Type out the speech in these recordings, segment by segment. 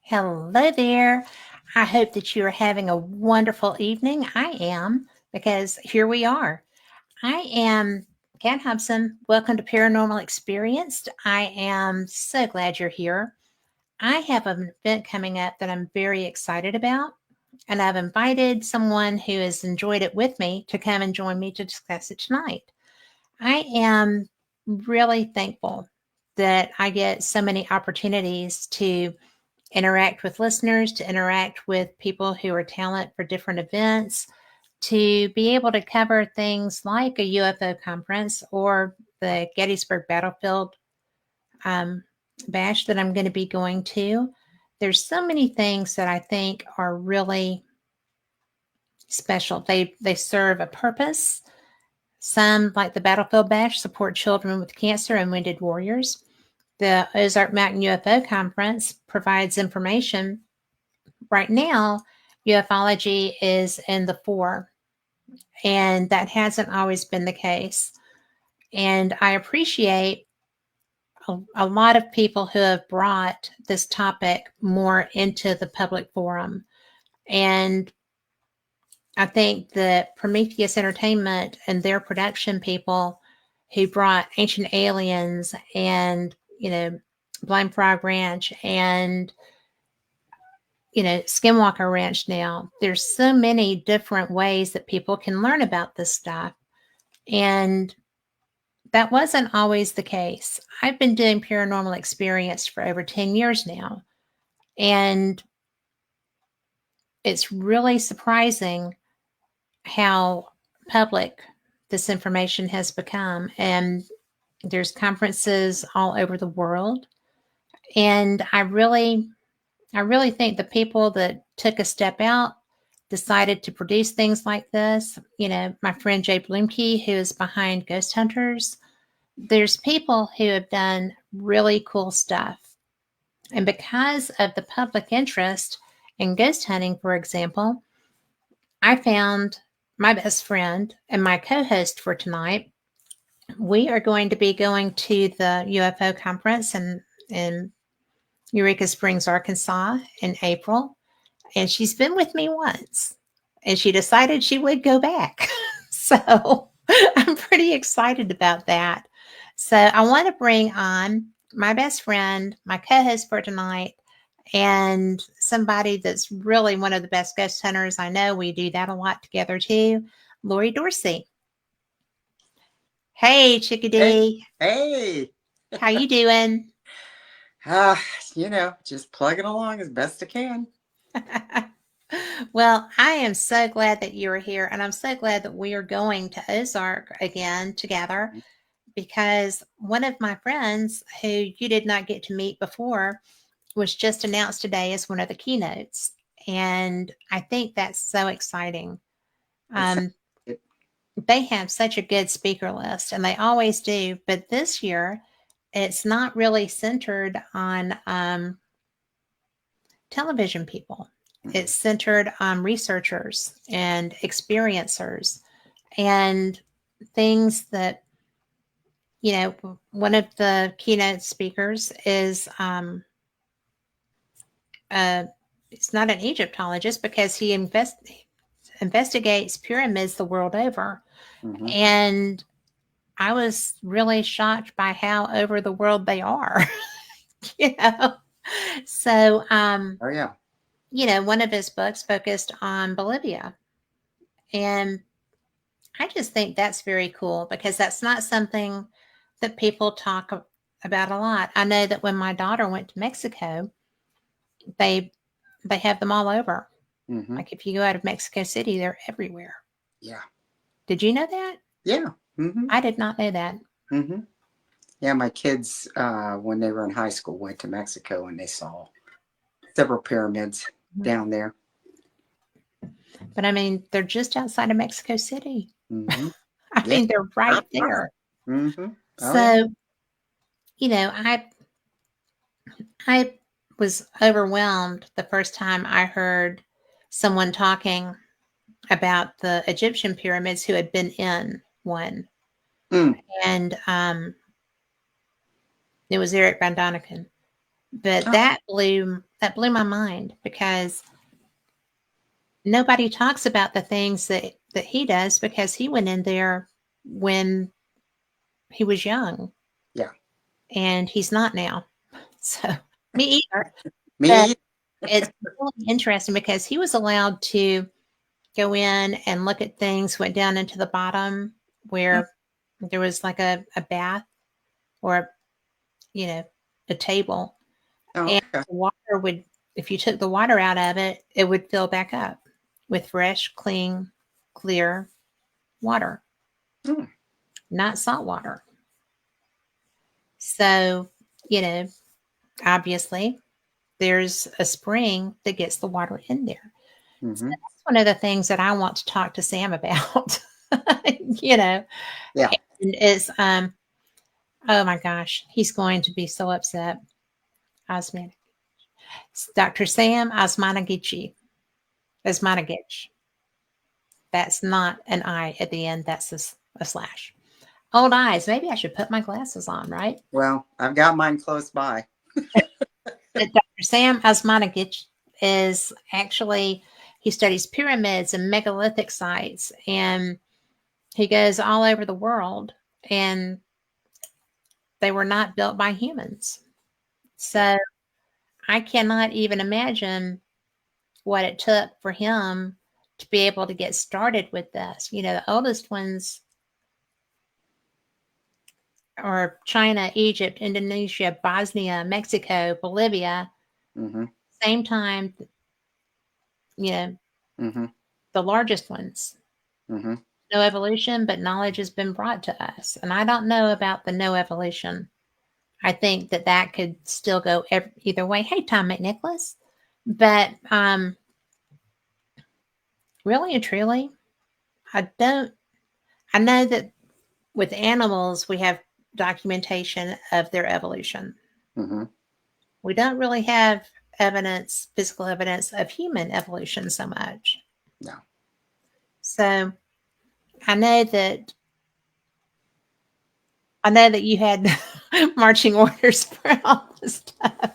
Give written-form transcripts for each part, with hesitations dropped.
Hello there. I hope that you are having a wonderful evening. I am, because here we are. I am Kat Hobson. Welcome to Paranormal Experienced. I am so glad you're here. I have an event coming up that I'm very excited about, and I've invited someone who has enjoyed it with me to come and join me to discuss it tonight. I am really thankful that I get so many opportunities to interact with listeners, to interact with people who are talent for different events, to be able to cover things like a UFO conference or the Gettysburg Battlefield um, bash that I'm going to be going to. There's so many things that I think are really special. They serve a purpose. Some, like the Battlefield Bash, support children with cancer and wounded warriors. The Ozark Mountain UFO Conference provides information. Right now, ufology is in the fore, and that hasn't always been the case. And I appreciate a lot of people who have brought this topic more into the public forum. And I think that Prometheus Entertainment and their production people who brought Ancient Aliens and, Blind Frog Ranch and Skinwalker Ranch now. There's so many different ways that people can learn about this stuff. And that wasn't always the case. I've been doing paranormal experience for over 10 years now. And it's really surprising how public this information has become. And there's conferences all over the world. And I really think the people that took a step out decided to produce things like this. My friend Jay Bloomkey, who is behind Ghost Hunters, there's people who have done really cool stuff. And because of the public interest in ghost hunting, for example, I found my best friend and my co-host for tonight. We are going to be going to the UFO conference in Eureka Springs, Arkansas in April. And she's been with me once, and she decided she would go back. So I'm pretty excited about that. So I want to bring on my best friend, my co-host for tonight, and somebody that's really one of the best ghost hunters I know. We do that a lot together too, Lori Dorsey. Hey, Hey, chickadee. hey. How you doing? Just plugging along as best I can. Well, I am so glad that you are here, and I'm so glad that we are going to Ozark again together, because one of my friends who you did not get to meet before was just announced today as one of the keynotes. And I think that's so exciting. It sounds Um, good. they have such a good speaker list, and they always do. But this year, it's not really centered on television people. Mhm. It's centered on researchers and experiencers and things that, one of the keynote speakers is, uh, it's not an Egyptologist, because he investigates pyramids the world over. Mhm. And I was really shocked by how over the world they are, you know. So, Oh yeah. one of his books focused on Bolivia. And I just think that's very cool, because that's not something that people talk about a lot. I know that when my daughter went to Mexico, they they have them all over. Mhm. Like if you go out of Mexico City, they're everywhere. Yeah. Did you know that? Yeah. Mhm. I did not know that. Mhm. Yeah. My kids, when they were in high school, went to Mexico and they saw several pyramids down there. But I mean, they're just outside of Mexico City. Mhm. I Yeah. mean, they're right there. Mhm. Oh yeah. So, I was overwhelmed the first time I heard someone talking about the Egyptian pyramids who had been in one. Mm. And it was Eric Van Doniken. But Oh, that blew that blew my mind because nobody talks about the things that he does because he went in there when he was young Yeah. and he's not now. So me either. But Me. it's really interesting because he was allowed to go in and look at things, went down into the bottom where there was like a bath or, you know, a table. Oh, And okay. the water would, if you took the water out of it, it would fill back up with fresh, clean, clear water, Hmm. not salt water. So, you know, obviously there's a spring that gets the water in there. So Mm-hmm. that's one of the things that I want to talk to Sam about. you know, Yeah. and it's oh my gosh, he's going to be so upset. Osman, Dr. Sam Osmanagichi, Osmanagich. That's not an I at the end. That's a slash. Old eyes. Maybe I should put my glasses on, right? Well, I've got mine close by. But Dr. Sam Osmanagich is actually, he studies pyramids and megalithic sites, and he goes all over the world, and they were not built by humans. Yeah. So I cannot even imagine what it took for him to be able to get started with this. You know, the oldest ones are China, Egypt, Indonesia, Bosnia, Mexico, Bolivia. Mm-hmm. Same time, you know, Mm-hmm. the largest ones. Mm-hmm. No evolution, but knowledge has been brought to us. And I don't know about the no evolution. I think that that could still go either way. Hey, Tom McNicholas. But really and truly, I don't. I know that with animals, we have documentation of their evolution. Mm-hmm. We don't really have evidence, physical evidence of human evolution so much. No. So I know that I know that you had marching orders for all this stuff,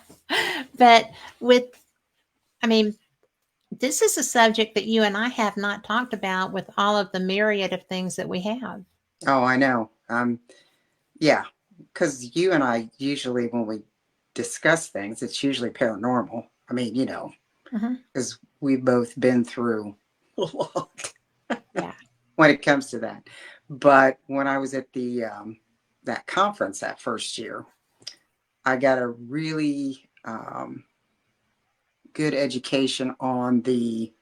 but with I mean, this is a subject that you and I have not talked about with all of the myriad of things that we have. Oh, I know. Yeah, because you and I usually, when we discuss things, it's usually paranormal. I mean, Mm-hmm. because we've both been through a lot Yeah. when it comes to that. But when I was at the that conference that first year, I got a really good education on the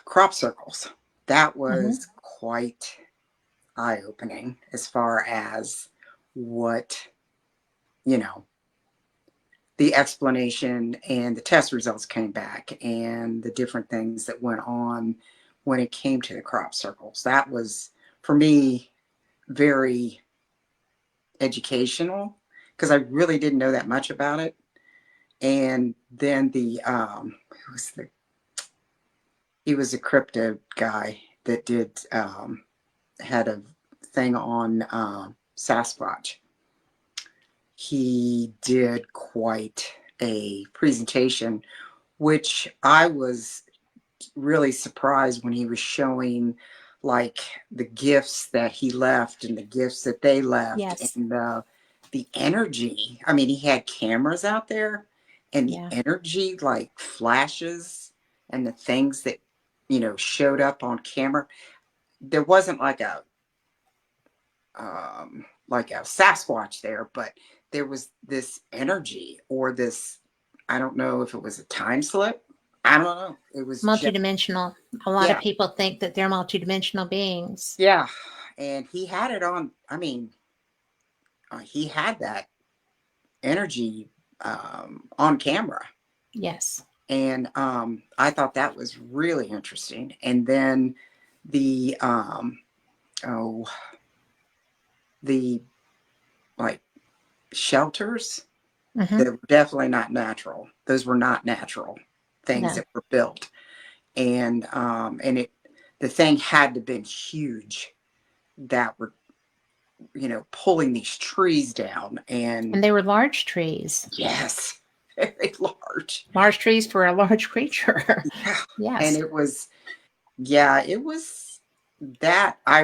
crop circles. That Mm-hmm. was quite eye opening as far as what, you know, the explanation and the test results came back and the different things that went on when it came to the crop circles. That was, for me, very educational because I really didn't know that much about it. And then who was the, he was a crypto guy that did, had a thing on Sasquatch. He did quite a presentation, which I was really surprised when he was showing like the gifts that he left and the gifts that they left Yes. and the energy. I mean, he had cameras out there and the Yeah. energy like flashes and the things that showed up on camera. There wasn't like a Sasquatch there, but there was this energy or this, I don't know if it was a time slip. I don't know. It was just, Multidimensional. A lot of yeah, people think that they're multidimensional beings. yeah. And he had it on, I mean, he had that energy on camera. Yes. And I thought that was really interesting. And then the, oh, the like shelters Mm-hmm. that were definitely not natural. Those were not natural things No. that were built, and it the thing had to have been huge that were pulling these trees down. And And they were large trees. yes, very large. Large trees for a large creature. Yeah. And Yes. it was, yeah, it was that I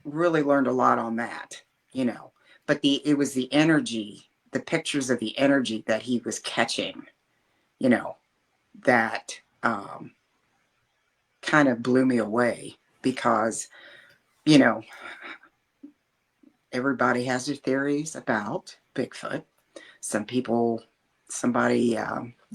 really learned a lot on that, you know. But it was the energy, the pictures of the energy that he was catching, you know, that kind of blew me away because, you know, everybody has their theories about Bigfoot. Some people, somebody,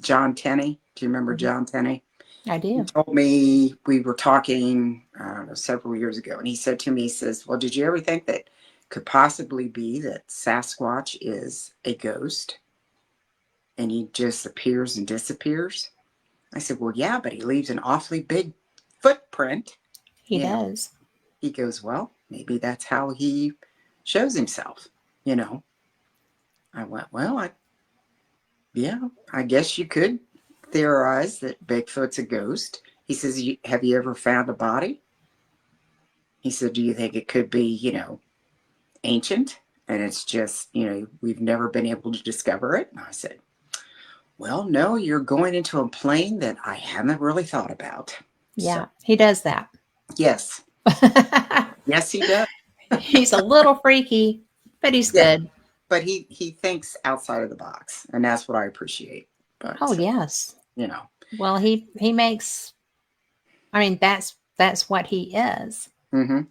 John Tenney. Do you remember Mhm. John Tenney? I He do. told me, we were talking, I don't know, several years ago, and he said to me, he says, "Well, did you ever think that could possibly be that Sasquatch is a ghost and he just appears and disappears?" I said, "Well, yeah, but he leaves an awfully big footprint, He you know." does. He goes, "Well, maybe that's how he shows himself, you know." I went, "Well, yeah, I guess you could theorize that Bigfoot's a ghost." He says, "Have you ever found a body?" He said, "Do you think it could be, ancient? And it's just, we've never been able to discover it?" And I said, "Well, no, you're going into a plane that I haven't really thought about." So, Yeah, he does that. yes, yes, he does. He's a little freaky, but he's Yeah, good. but he thinks outside of the box, and that's what I appreciate. Oh But, yes. you know, Well, he makes. I mean, that's what he is. mm-hmm,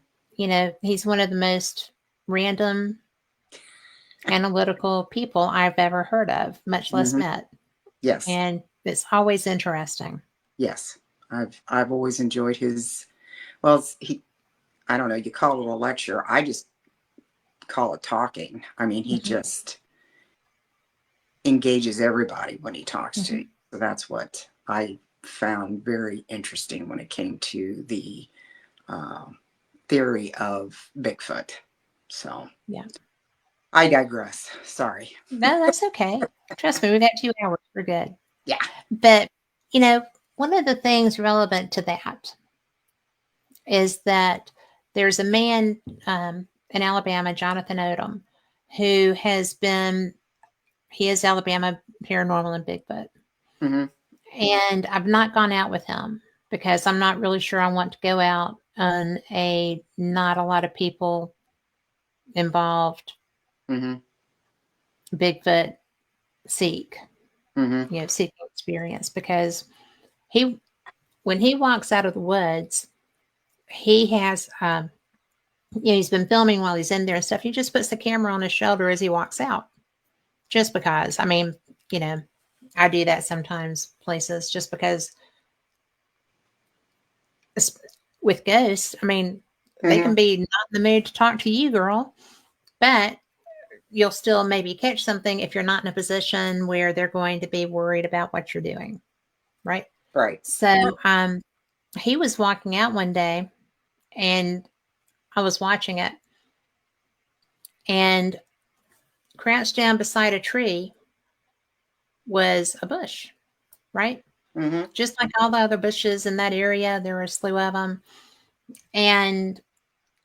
He's one of the most random analytical people I've ever heard of, much less mm-hmm, met. yes, And it's always interesting. yes. I've always enjoyed his. Well, I don't know. You call it a lecture. I just call it talking. I mean, he Hmm. just engages everybody when he talks to you. Hmm. So that's what I found very interesting when it came to the um, theory of Bigfoot. So Yeah. I digress. Sorry. No, that's okay. Trust me, we've got 2 hours. We're good. Yeah. But, you know, one of the things relevant to that is that there's a man in Alabama, Jonathan Odom, who he is Alabama Paranormal and Bigfoot. Mm-hmm. And I've not gone out with him because I'm not really sure I want to go out on a not a lot of people involved Mm-hmm. Bigfoot seek, Mm-hmm. seeking experience because he, when he walks out of the woods, he has, he's been filming while he's in there and stuff. He just puts the camera on his shoulder as he walks out, just because. I mean, you know, I do that sometimes places just because with ghosts, I mean, they Mm-hmm. can be not in the mood to talk to you, girl, but you'll still maybe catch something if you're not in a position where they're going to be worried about what you're doing, right? Right. So, he was walking out one day and I was watching it, and crouched down beside a tree was a bush, right? Mm-hmm. Just like all the other bushes in that area, there were a slew of them. And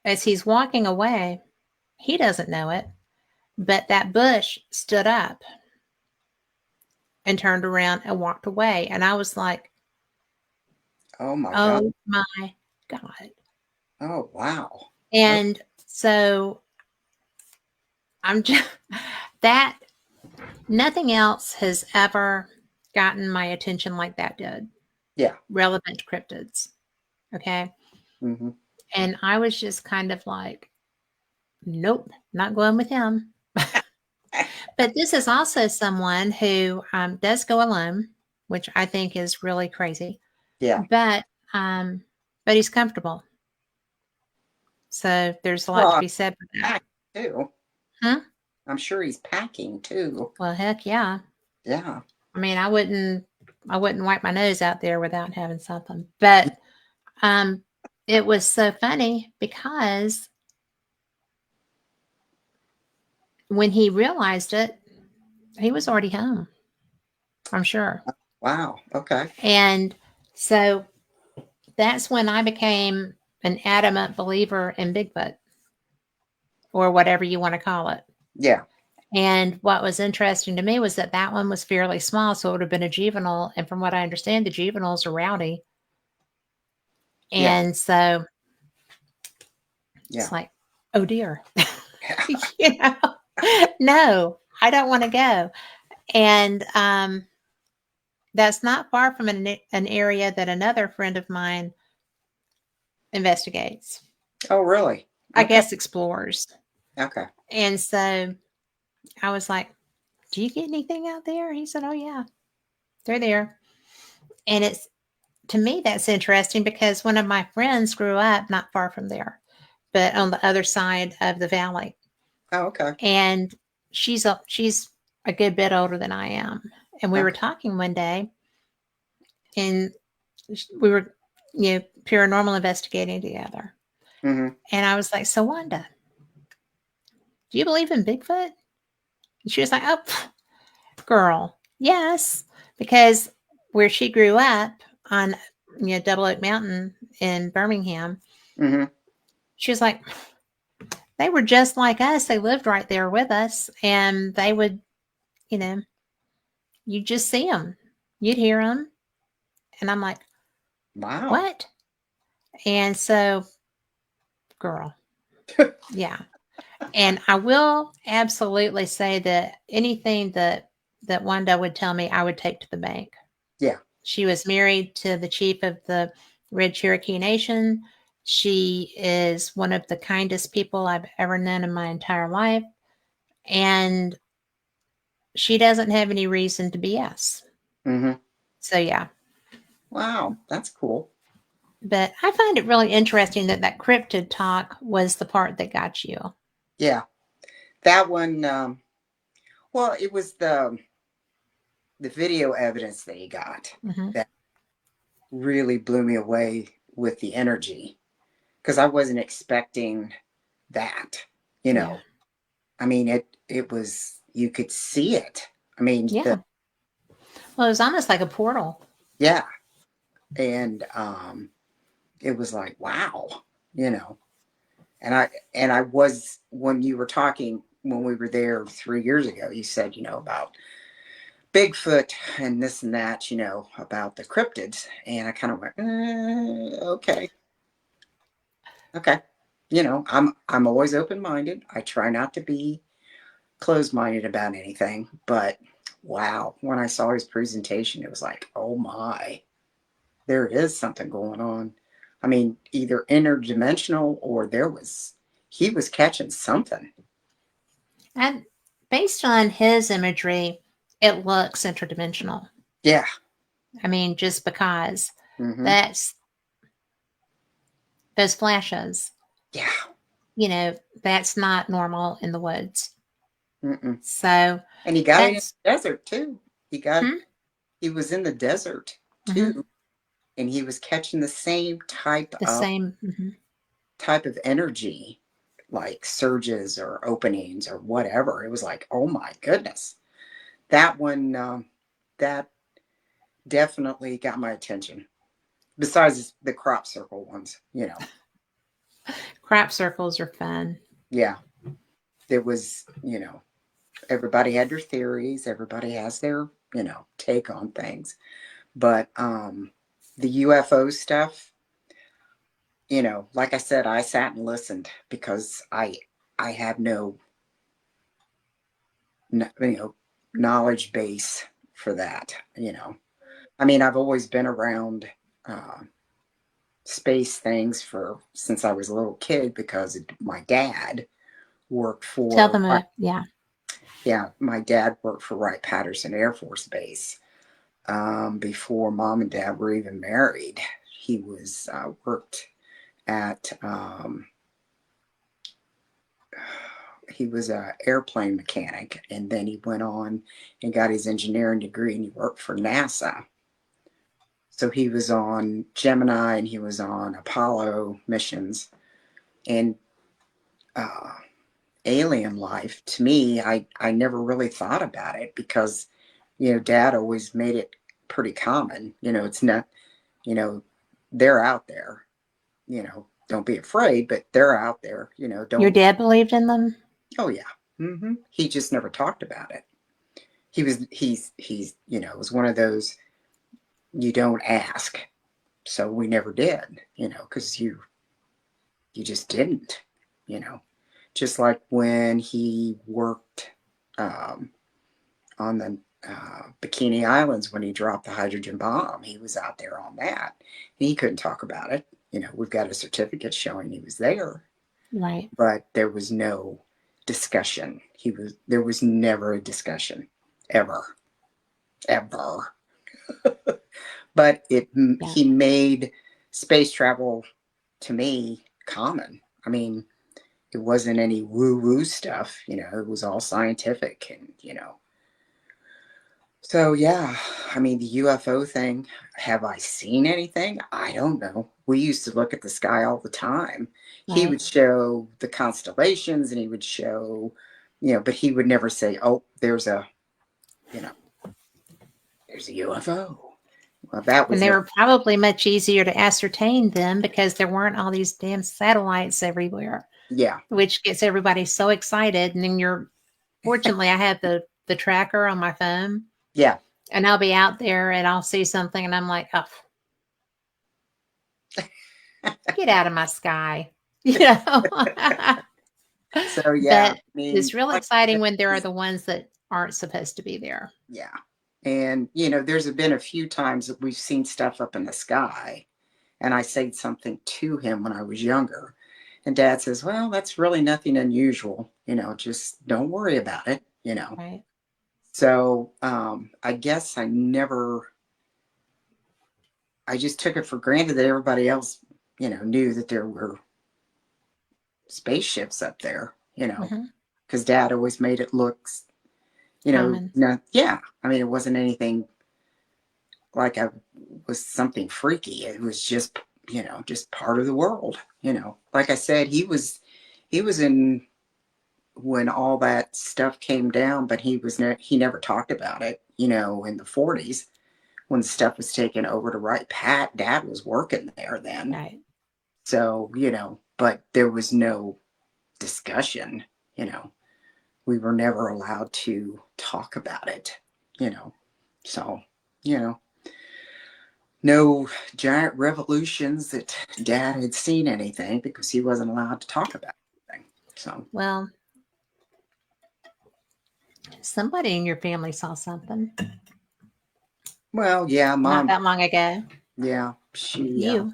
as he's walking away, he doesn't know it, but that bush stood up and turned around and walked away. And I was like, Oh my God. oh my God. Oh wow. Oh, And so I'm just, that nothing else has ever gotten my attention like that did, yeah. relevant to cryptids. Okay. Mm-hmm. And I was just kind of like, nope, not going with him. But this is also someone who does go alone, which I think is really crazy. Yeah. But um, but he's comfortable. So there's a lot to Well, be said for that. packing too. Huh? I'm sure he's packing too. Well, heck yeah. Yeah. I mean, I wouldn't wipe my nose out there without having something. But um, it was so funny because when he realized it, he was already home. I'm sure. Wow. Okay. And so that's when I became an adamant believer in Bigfoot. or whatever you want to call it. Yeah. And what was interesting to me was that that one was fairly small, so it would have been a juvenile. And from what I understand, the juveniles are rowdy. Yeah. And so it's Yeah. like, oh dear, you know, no, I don't want to go. And that's not far from an area that another friend of mine investigates. Oh, really? I Okay. guess explores. Okay. And so I was like, do you get anything out there? He said, oh, yeah, they're there. And it's, to me, that's interesting because one of my friends grew up not far from there, but on the other side of the valley. Oh, okay. And she's a good bit older than I am. And we were Okay. talking one day, and we were, paranormal investigating together. Mm-hmm. And I was like, so Wanda, do you believe in Bigfoot? And she was like, oh, girl, yes, because where she grew up on, Double Oak Mountain in Birmingham, Mm-hmm. she was like, they were just like us. They lived right there with us, and they would, you know, you just see them, you'd hear them, and I'm like, Wow. what? And so, girl, yeah. And I will absolutely say that anything that Wanda would tell me, I would take to the bank. Yeah. She was married to the chief of the Red Cherokee Nation. She is one of the kindest people I've ever known in my entire life. And she doesn't have any reason to BS. Mm-hmm. So, yeah. Wow. That's cool. But I find it really interesting that that cryptid talk was the part that got you. Yeah. That one, well, it was the video evidence that you got Mm-hmm. that really blew me away with the energy because I wasn't expecting that. You Yeah. know, I mean, it was, you could see it. I mean, the Yeah. Well, it was almost like a portal. yeah, and it was like wow, you know. And I was, when you were talking when we were there 3 years ago, you said, about Bigfoot and this and that, about the cryptids, and I kind of went, okay, okay. I'm always open minded. I try not to be closed minded about anything, but wow, when I saw his presentation, it was like, oh my, there is something going on. I mean, either interdimensional or he was catching something. And based on his imagery, it looks interdimensional. Yeah. I mean, just because Mm-hmm. that's those flashes, Yeah. that's not normal in the woods. Mm-mm. So And he got it in that's the desert too. hmm? He was in the desert Hmm. too, and he was catching the same type The of same. Hmm. energy, like surges or openings or whatever. It was like, oh my goodness, that one, that definitely got my attention. Besides the crop circle ones. Crop circles are fun. Yeah, there was. Everybody had their theories. Everybody has their take on things. But the UFO stuff, like I said, I sat and listened because I have no knowledge base for that. I mean, I've always been around uh, space things for since I was a little kid because my dad worked Tell for them, yeah. yeah, my dad worked for Wright Patterson Air Force Base before mom and dad were even married. He was worked at he was a airplane mechanic, and then he went on and got his engineering degree, and he worked for NASA. So he was on Gemini and he was on Apollo missions, and uh, alien life to me, I never really thought about it because dad always made it pretty common. It's not, you know they're out there. you know don't be afraid, but they're out there, Your don't. dad believed in them? Oh yeah. He just never talked about it. It was one of those, you don't ask. So we never did, because you just didn't, you know. Just like when he worked um, on the Bikini Islands when he dropped the hydrogen bomb, he was out there on that. And he couldn't talk about it. We've got a certificate showing he was there, Right. but there was no discussion. There was never a discussion, ever, ever. But Yeah. he made space travel to me common. I mean, it wasn't any woo woo stuff, it was all scientific and. So, yeah, I mean, the UFO thing, have I seen anything? I don't know. We used to look at the sky all the time. He Right. would show the constellations and he would show, but he would never say, oh, you know, there's a UFO. Well, that And was they never, were probably much easier to ascertain them because there weren't all these damn satellites everywhere, yeah, which gets everybody so excited. And then fortunately, I have the tracker on my phone, yeah. and I'll be out there and I'll see something, and I'm like, oh, get out of my sky, you know. So, yeah, But I mean, it's real like I exciting said, when there are the ones that aren't supposed to be there. yeah. And, there's been a few times that we've seen stuff up in the sky and I said something to him when I was younger. And dad says, well, that's really nothing unusual. Just don't worry about it. Right. So I guess I just took it for granted that everybody else, knew that there were spaceships up there, Hmm. because dad always made it look, Common. no, yeah. I mean, it wasn't anything like I was something freaky. It was just part of the world. Like I said, he was in when all that stuff came down, but he never talked about it. In the 40s when stuff was taken over to right, dad was working there then, Right. so but there was no discussion. You know, we were never allowed to talk about it. You know, so you know no giant revolutions that dad had seen anything because he wasn't allowed to talk about anything. So, Well, somebody in your family saw something well, yeah, not mom, that long ago. yeah, she, You.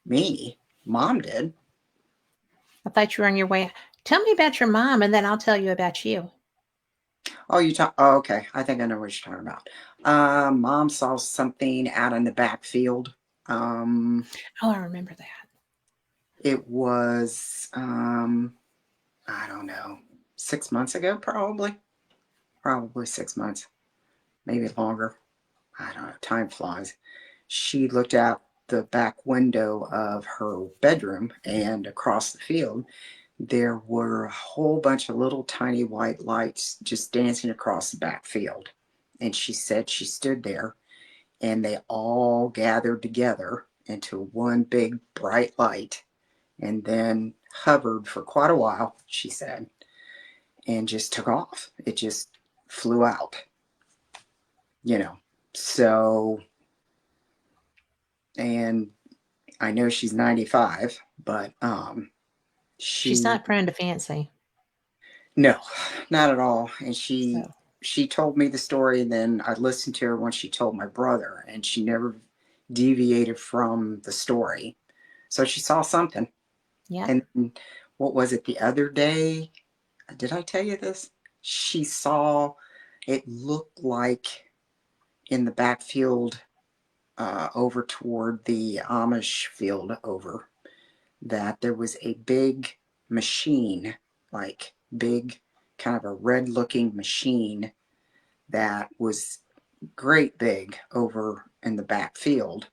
me, mom did. I thought you were on your way. Tell me about your mom, and then I'll tell you about you. Oh, you talk. Oh, okay. I think I know what you're talking about. Mom saw something out in the backfield. Um, Oh, I remember that. it was, I don't know, 6 months ago, probably 6 months, maybe longer. I don't know. Time flies. She looked out the back window of her bedroom, and across the field, there were a whole bunch of little tiny white lights just dancing across the back field. And she said she stood there and they all gathered together into one big bright light and then hovered for quite a while, she said, and just took off. It just flew out, you know. So, and I know she's 95, but She's she, not prone to fancy. no, not at all. And she, So, she told me the story, and then I listened to her when she told my brother, and she never deviated from the story. So she saw something. yep. And what was it the other day? Did I tell you this? She saw, it looked like in the backfield over toward the Amish field over, that there was a big machine, like big, kind of a red looking machine that was great big over in the backfield,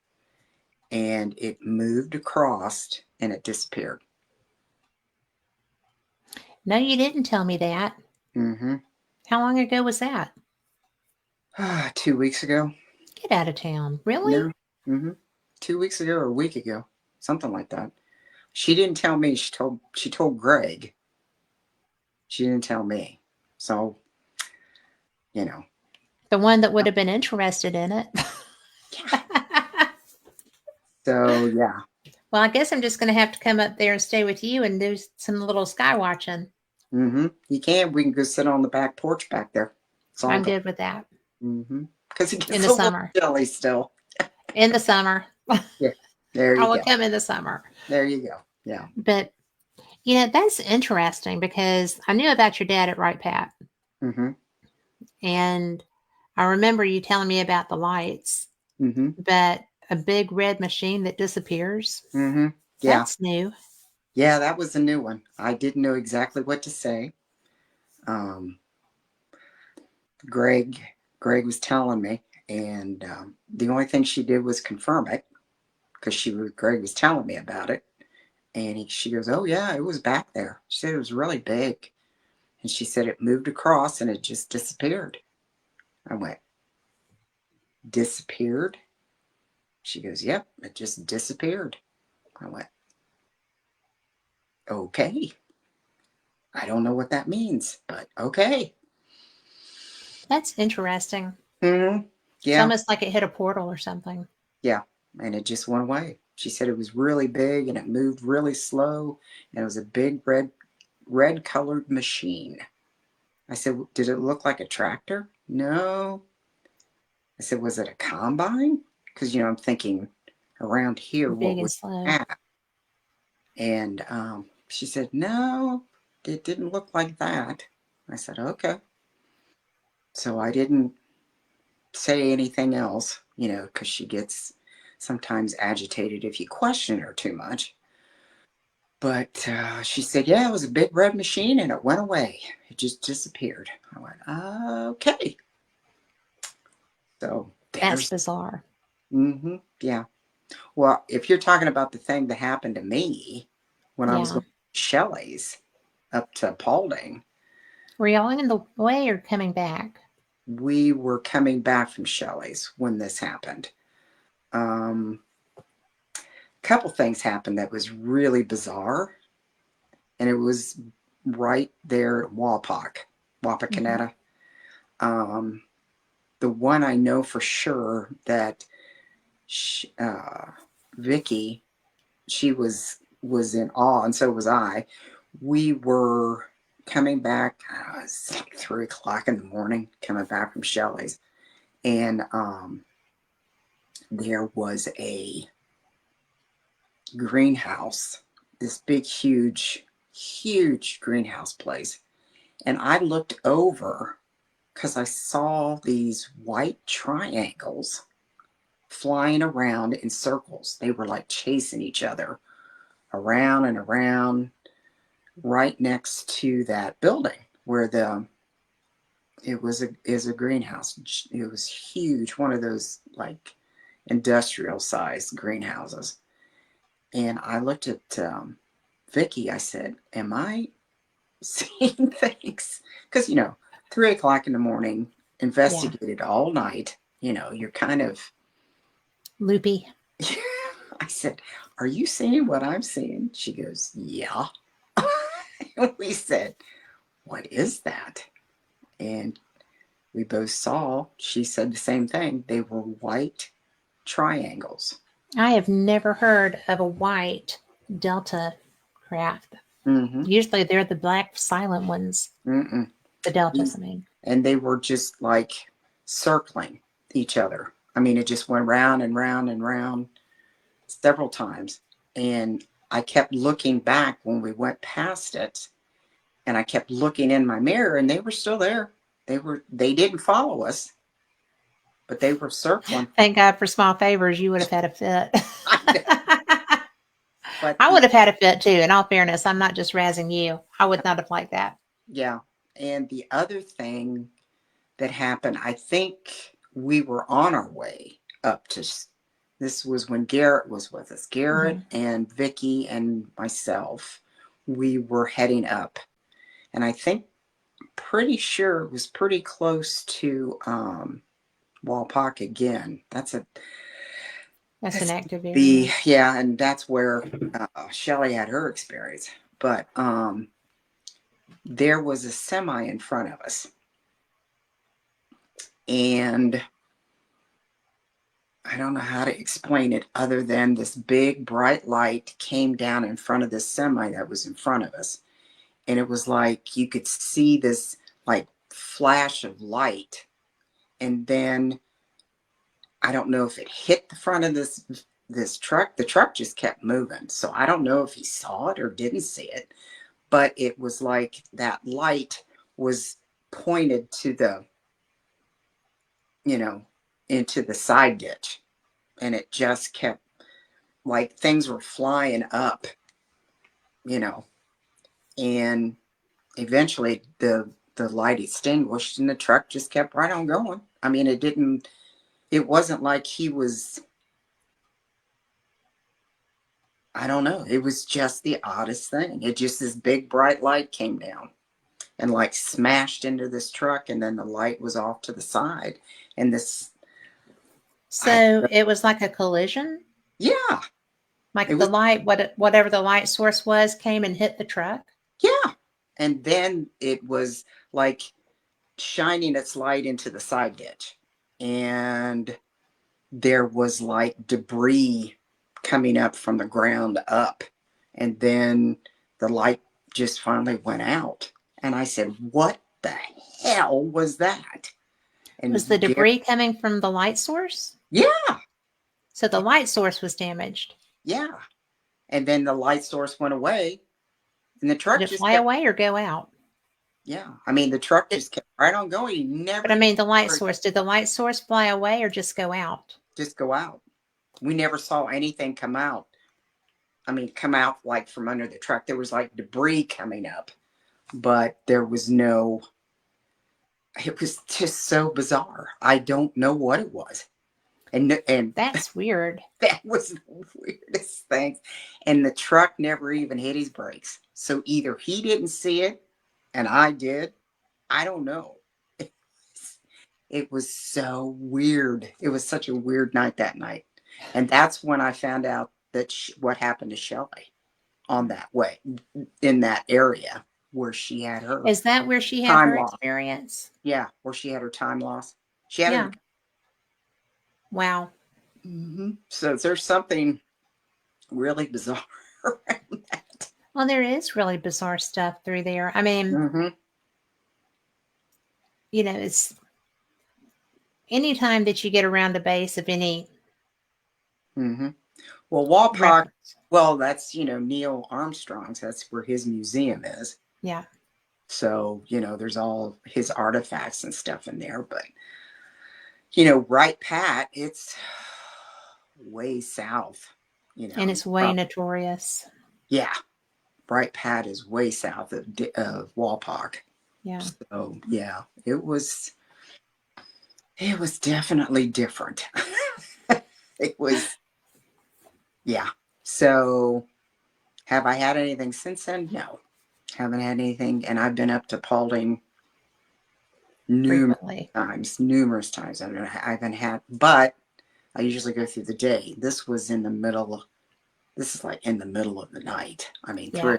and it moved across and it disappeared. No, you didn't tell me that. Mm-hmm. How long ago was that? 2 weeks ago. Get out of town. Really? No. Mm-hmm. 2 weeks ago or a week ago, something like that. She didn't tell me. She told Greg. She didn't tell me. So, you know. The one that would have been interested in it. So yeah. Well, I guess I'm just going to have to come up there and stay with you and do some little sky watching. You can. We can go sit on the back porch back there. It's all I'm good. good with that. Because it In gets the a little summer. chilly still. In the summer. Yeah. There I you will go. come in the summer. There you go. Yeah. But, that's interesting because I knew about your dad at Right Pat. Mm-hmm. And I remember you telling me about the lights, Mm-hmm. but a big red machine that disappears, Mm-hmm. Yeah. that's new. Yeah, that was a new one. I didn't know exactly what to say. Um, Greg, Greg was telling me, and the only thing she did was confirm it because Greg was telling me about it, and she goes, "Oh yeah, it was back there." She said it was really big, and she said it moved across and it just disappeared. I went, disappeared? She goes, "Yep, it just disappeared." I went, okay. I don't know what that means, but okay. That's interesting. Mm-hmm. It's Yeah, almost like it hit a portal or something. yeah. And it just went away. She said it was really big and it moved really slow, and it was a big red colored machine. I said, "Did it look like a tractor?" No. I said, "Was it a combine?" Because I'm thinking around here, what Big and would slow. that? And she said, "No, it didn't look like that." I said, "Okay." So I didn't say anything else, because she gets sometimes agitated if you question her too much. But she said, "Yeah, it was a big red machine and it went away. It just disappeared." I went, "Okay." So That's there's, bizarre. yeah. Well, if you're talking about the thing that happened to me when I was Yeah. going to Shelley's up to Paulding, Were y'all in the way or coming back? we were coming back from Shelley's when this happened. Um, couple things happened that was really bizarre, and it was right there at Mm-hmm. Wapakoneta. Um, the one I know for sure that Vicky, she was in awe, and so was I. We were coming back. It was like 3 o'clock in the morning, coming back from Shelley's, and there was a greenhouse, this big, huge greenhouse place. And I looked over because I saw these white triangles flying around in circles. They were like chasing each other around and around right next to that building where it was a greenhouse. It was huge, one of those like industrial sized greenhouses. And I looked at Vicky. I said, "Am I seeing things?" Because 3 o'clock in the morning, Yeah. investigated all night. You're kind of. Loopy. I said, "Are you seeing what I'm seeing?" She goes, "Yeah." And we said, "What is that?" And we both saw. She said the same thing. They were white triangles. I have never heard of a white Delta craft. Mm-hmm. Usually they're the black silent ones. Mm-mm. The Deltas, I mean. And they were just like circling each other. I mean, it just went round and round and round several times. And I kept looking back when we went past it, and I kept looking in my mirror, and they were still there. They didn't follow us, but they were circling. Thank God for small favors. You would have had a fit. I know. But I would have had a fit too. In all fairness, I'm not just razzing you. I would not have liked that. yeah. And the other thing that happened, I think we were on our way up to. This was when Garrett was with us. Mm-hmm. Garrett and Vicky and myself, we were heading up, and I think pretty sure it was pretty close to Walpock again. That's an active The area. yeah, and that's where Shelley had her experience. But there was a semi in front of us, and I don't know how to explain it other than this big bright light came down in front of this semi that was in front of us, and it was like you could see this like flash of light, and then I don't know if it hit the front of this truck. The truck just kept moving, so I don't know if he saw it or didn't see it, but it was like that light was pointed to the, you know, into the side ditch, and it just kept like things were flying up, you know, and eventually the light extinguished and the truck just kept right on going. I mean, it wasn't like he was, I don't know, it was just the oddest thing. It just, this big bright light came down and like smashed into this truck, and then the light was off to the side, and this, I, So it was like a collision? yeah, it Like the was, light, whatever the light source was, came and hit the truck? yeah. And then it was like shining its light into the side ditch, and there was like debris coming up from the ground up, and then the light just finally went out, and I said, what the hell was that? Was the And there, debris coming from the light source? yeah, So the light source was damaged. yeah. And then the light source went away, and the Did truck it just fly kept, away or go out? yeah, I mean, the truck Did, just kept right on going. He never but I even mean, the light heard source, did the light source fly away or just go out? just go out. We never saw anything come out. I mean, come out like from under the truck. There was like debris coming up, but there was no, it was just so bizarre. I don't know what it was. And That's weird. that was the weirdest thing. And the truck never even hit his brakes. So either he didn't see it and I did. I don't know. It was so weird. It was such a weird night that night. And that's when I found out that what happened to Shelley on that way, in that area where she had her Is that where she had time her loss. experience? Yeah, where she had her time loss. She had her. Yeah. Wow. So there's something really bizarre around that. Well, there is really bizarre stuff through there. I mean, Mm-hmm. it's anytime that you get around a base of any Mm-hmm. Well, Walpock, reference. well, that's, Neil Armstrong's. That's where his museum is. Yeah. So, there's all his artifacts and stuff in there. But, Right Pat, it's way south, And it's way probably, notorious. yeah, Bright Pat is way south of Walpock. Yeah. So yeah, it was definitely different. It was, yeah. So have I had anything since then? No, haven't had anything. And I've been up to Paulding numerous Frequently. numerous times. I haven't had, but I usually go through the day. This is like in the middle of the night. I mean, Yeah. 3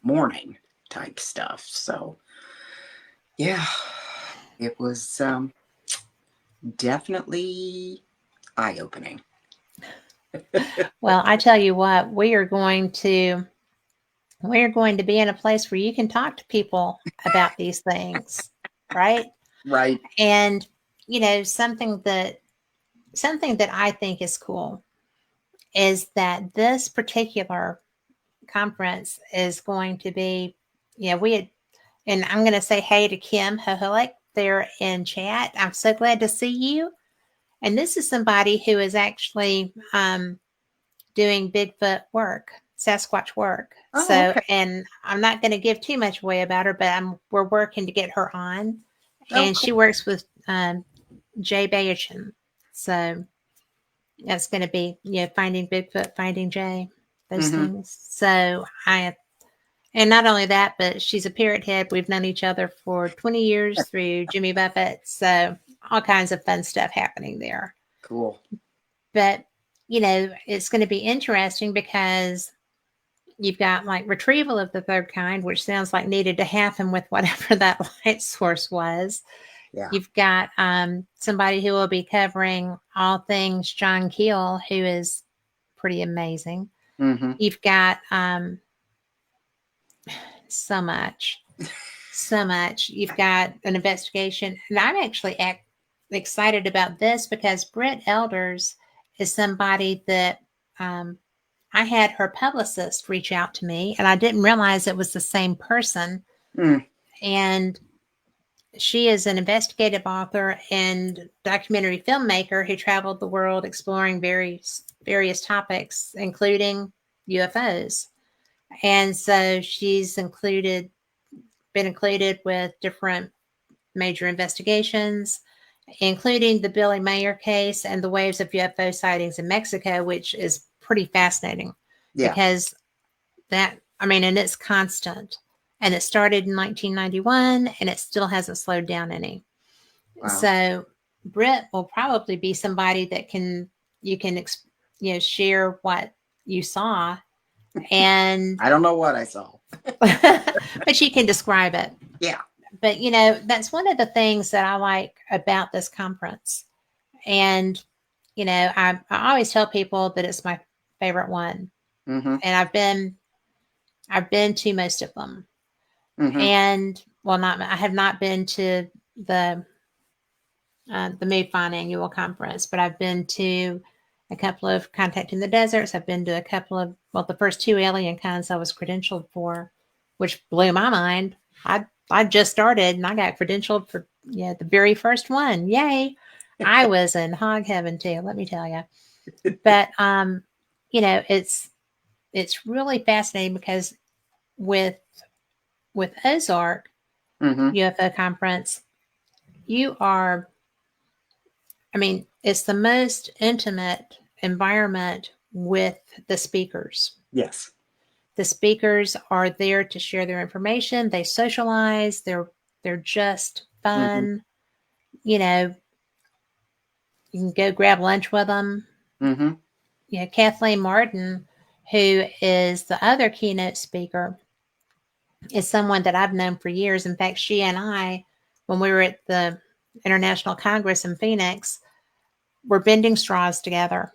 morning type stuff. So yeah, it was definitely eye opening. Well, I tell you what, we are going to be in a place where you can talk to people about these things, right? Right. And something that I think is cool is that this particular conference is going to be, we had, and I'm going to say hey to Kim Hoholick there in chat. I'm so glad to see you. And this is somebody who is actually doing Bigfoot work, Sasquatch work. Oh, So, okay. and I'm not going to give too much away about her, but we're working to get her on, Oh, and cool. she works with Jay Bayerson. So that's going to be, finding Bigfoot, finding Jay, those Mm-hmm. things. So and not only that, but she's a parrot head. We've known each other for 20 years through Jimmy Buffett. So all kinds of fun stuff happening there. Cool. But it's going to be interesting because you've got like retrieval of the third kind, which sounds like needed to happen with whatever that light source was. Yeah. You've got somebody who will be covering all things John Keel, who is pretty amazing. Mm-hmm. You've got so much, so much. You've got an investigation, and I'm actually excited about this because Britt Elders is somebody that I had her publicist reach out to me, and I didn't realize it was the same person. Mm. And she is an investigative author and documentary filmmaker who traveled the world exploring various topics, including UFOs. And so she's been included with different major investigations, including the Billy Mayer case and the waves of UFO sightings in Mexico, which is pretty fascinating Yeah. because and it's constant. And it started in 1991 and it still hasn't slowed down any. Wow. So Britt will probably be somebody that you can share what you saw, and I don't know what I saw. but you can describe it. Yeah. But that's one of the things that I like about this conference. And I always tell people that it's my favorite one. Mm-hmm. And I've been to most of them. Mm-hmm. And well, not I have not been to the MUFON annual conference, but I've been to a couple of Contacting the Deserts. I've been to a couple of, the first two alien cons I was credentialed for, which blew my mind. I just started and I got credentialed for the very first one. Yay! I was in hog heaven too. Let me tell you. But it's really fascinating because with Ozark Mm-hmm. UFO conference, you are it's the most intimate environment with the speakers. Yes. The speakers are there to share their information. They socialize. They're just Mm-hmm. fun. You know, you can go grab lunch with them. Mm-hmm. Kathleen Martin, who is the other keynote speaker, is someone that I've known for years. In fact, she and I, when we were at the International Congress in Phoenix, were bending straws together.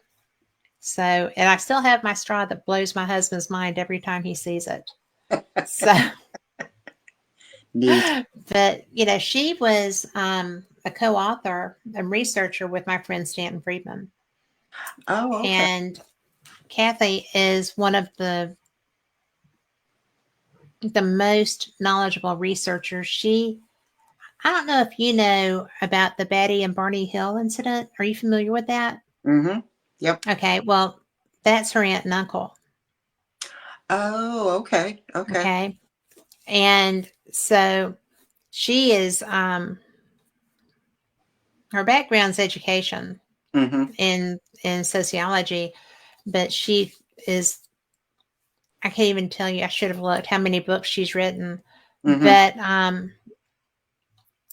So, and I still have my straw that blows my husband's mind every time he sees it. So, Neat. but she was a co-author and researcher with my friend Stanton Friedman, Oh, okay. and Kathy is one of the most knowledgeable researchers. I don't know if you know about the Betty and Barney Hill incident. Are you familiar with that? Mm-hmm. Yep. Okay, well, that's her aunt and uncle. Oh, okay. Okay. Okay, and so she is her background's education Mm-hmm. in sociology, but she is, I can't even tell you, I should have looked how many books she's written. Mm-hmm. But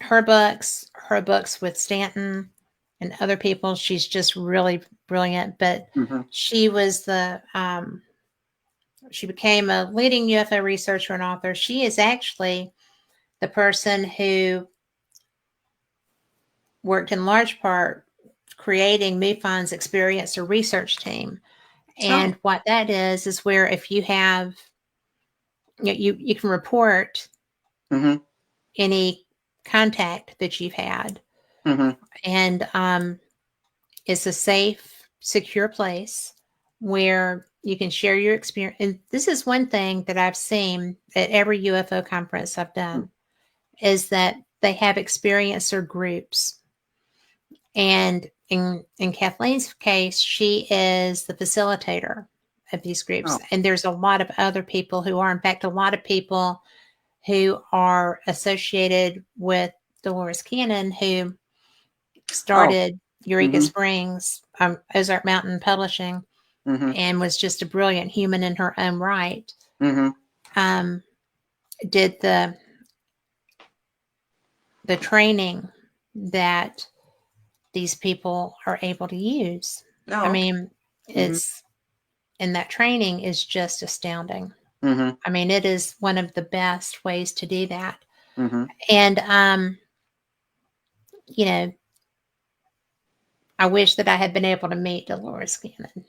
her books with Stanton and other people, she's just really brilliant. But Mm-hmm. she was she became a leading UFO researcher and author. She is actually the person who worked in large part creating MUFON's Experiencer research team. Oh. And what that is where if you have, you can report Mm-hmm. any contact that you've had. Mm-hmm. And it's a safe, secure place where you can share your experience. And this is one thing that I've seen at every UFO conference I've done is that they have experiencer groups. And in Kathleen's case, she is the facilitator of these groups. Oh. And there's a lot of other people who are, in fact, a lot of people who are associated with Dolores Cannon, who Oh. started Eureka Mm-hmm. Springs, Ozark Mountain Publishing, Mm-hmm. and was just a brilliant human in her own right. Mm-hmm. Um, did the training that these people are able to use. I Oh, okay. mean, Mm-hmm. It's and that training is just astounding. Mm-hmm. I mean, it is one of the best ways to do that. Mm-hmm. And you know, I wish that I had been able to meet Dolores Cannon.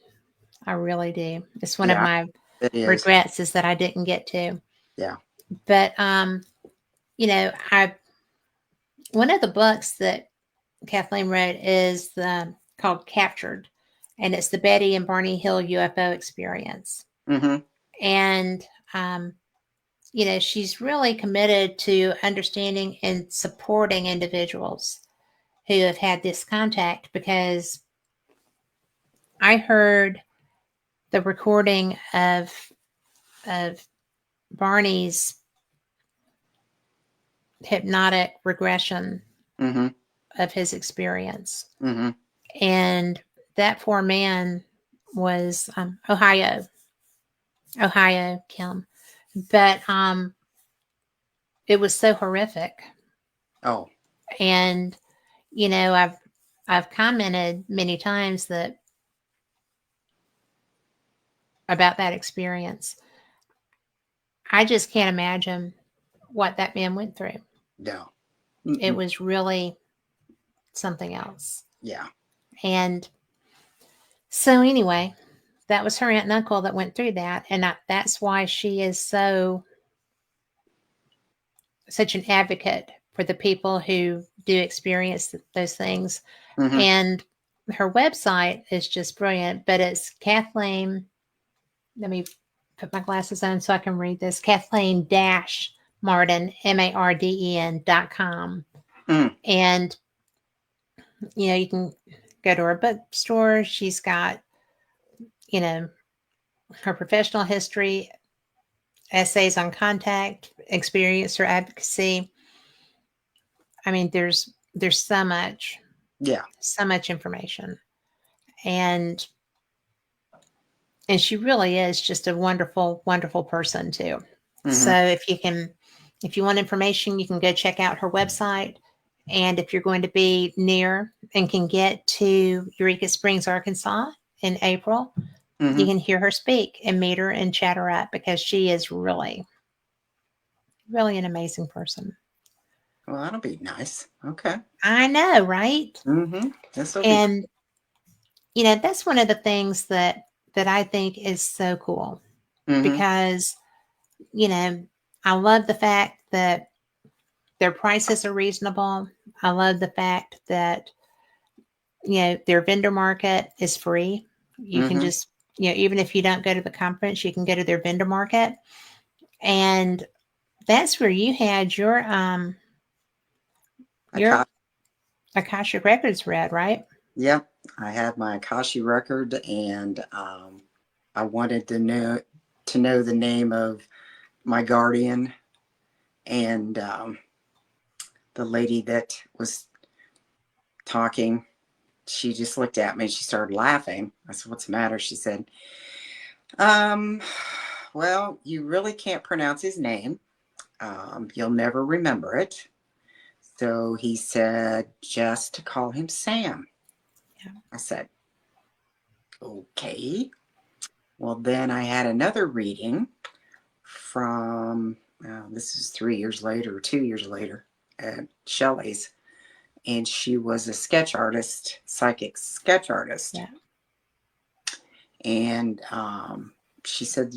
I really do. It's one of Yeah, my it is. regrets is that I didn't get to. Yeah. But I one of the books that Kathleen wrote is called Captured, and it's the Betty and Barney Hill UFO experience. Mm-hmm. And um, she's really committed to understanding and supporting individuals who have had this contact because I heard the recording of Barney's hypnotic regression Mm-hmm. of his experience. Mm-hmm. And that poor man was Ohio, Kim. But it was so horrific. Oh. And, I've commented many times that about that experience. I just can't imagine what that man went through. No. It Mm-mm. was really something else. Yeah. And so, anyway, that was her aunt and uncle that went through that. And that's why she is such an advocate for the people who do experience those things. Mm-hmm. And her website is just brilliant, but it's Kathleen. Let me put my glasses on so I can read this. Kathleen Marden, MARDEN.com. Mm. And, you can go to her bookstore. She's got, you know, her professional history, essays on contact, experience or advocacy. I mean, there's Yeah. so much information. And she really is just a wonderful, wonderful person too. Mm-hmm. So if you want information, you can go check out her website. And if you're going to be near and can get to Eureka Springs, Arkansas in April, you Mm-hmm. can hear her speak and meet her and chat her up because she is really, really an amazing person. Well, that'll be nice. Okay. I know, right? Mm-hmm. This will be. And that's one of the things that I think is so cool Mm-hmm. because you know, I love the fact that their prices are reasonable. I love the fact that, their vendor market is free. You can Mm-hmm. just, even if you don't go to the conference, you can go to their vendor market. And that's where you had your Akash. Akashic Records read, right? Yep. I had my Akashi record, and I wanted to know the name of my guardian, and the lady that was talking, she just looked at me and she started laughing. I said, "What's the matter?" She said, um, "Well, you really can't pronounce his name. You'll never remember it." So he said, "Just to call him Sam." Yeah. I said, "Okay." Well, then I had another reading from, this is 3 years later or 2 years later, at Shelley's. And she was a sketch artist, psychic sketch artist. Yeah. And she said,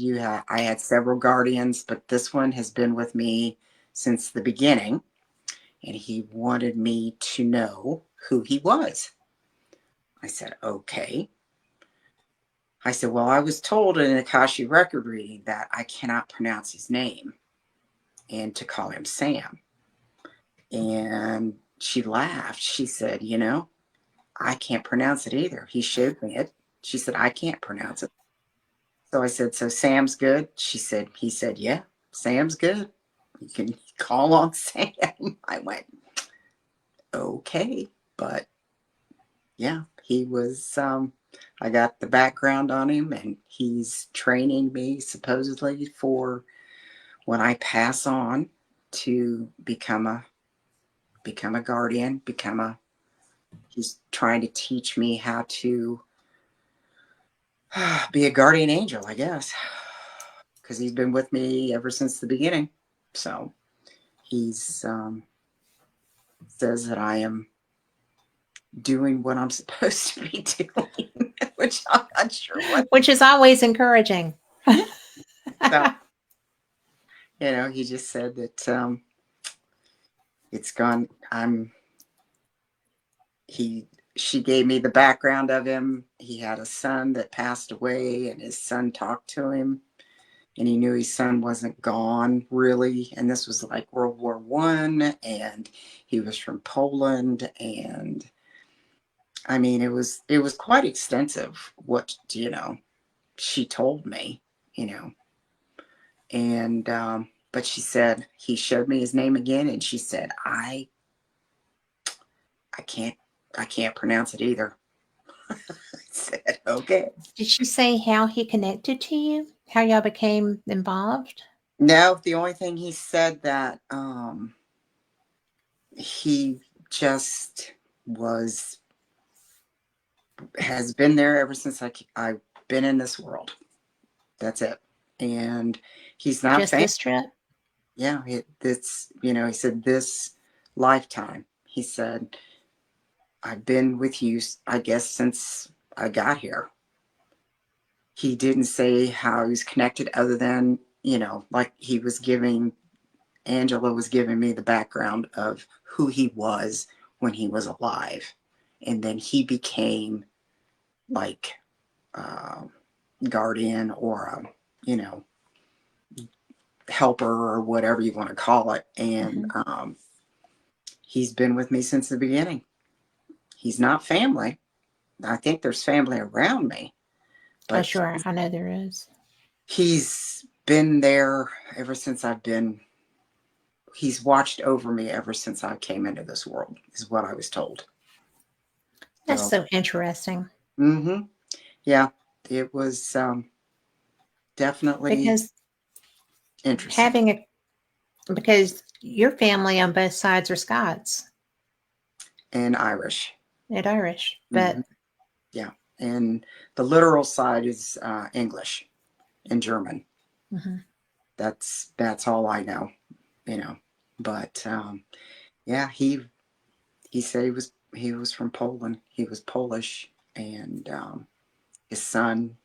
I had several guardians, but this one has been with me since the beginning. And he wanted me to know who he was. I said, okay. I said, well, I was told in an Akashi record reading that I cannot pronounce his name and to call him Sam. And she laughed. She said, I can't pronounce it either. He showed me it. She said, I can't pronounce it. So I said, so Sam's good? He said, yeah, Sam's good. You can call on Sam. I went, okay. But yeah, he was, I got the background on him, and he's training me supposedly for when I pass on to become a guardian, he's trying to teach me how to Be a guardian angel, I guess, because he's been with me ever since the beginning. So he's says that I am doing what I'm supposed to be doing, which I'm not sure what. which is always encouraging. Yeah. So he just said that it's gone. He she gave me the background of him. He had a son that passed away, and his son talked to him, and he knew his son wasn't gone really. And this was like World War I, and he was from Poland, and I mean, it was quite extensive. What she told me, you know, and but she said he showed me his name again, and she said I can't I can't pronounce it either. I said okay. Did she say how he connected to you? How y'all became involved? No, the only thing he said that he just was has been there ever since I've been in this world. That's it. And he's not Just famous. this trip? Yeah, he said this lifetime. He said I've been with you, I guess, since I got here. He didn't say how he was connected other than, like Angela was giving me the background of who he was when he was alive. And then he became like uh, guardian or helper or whatever you want to call it. And Hmm. he's been with me since the beginning. He's not family. I think there's family around me, Oh, but sure. I know there is. he's been there ever since I've been. He's watched over me ever since I came into this world, is what I was told. That's So, so interesting yeah, it was definitely because interesting having a because your family on both sides are Scots and Irish. and Irish, Hmm. but Yeah, and the literal side is English and German. mhm. That's all I know, you know. But yeah, he said he was from Poland. He was Polish, and his son,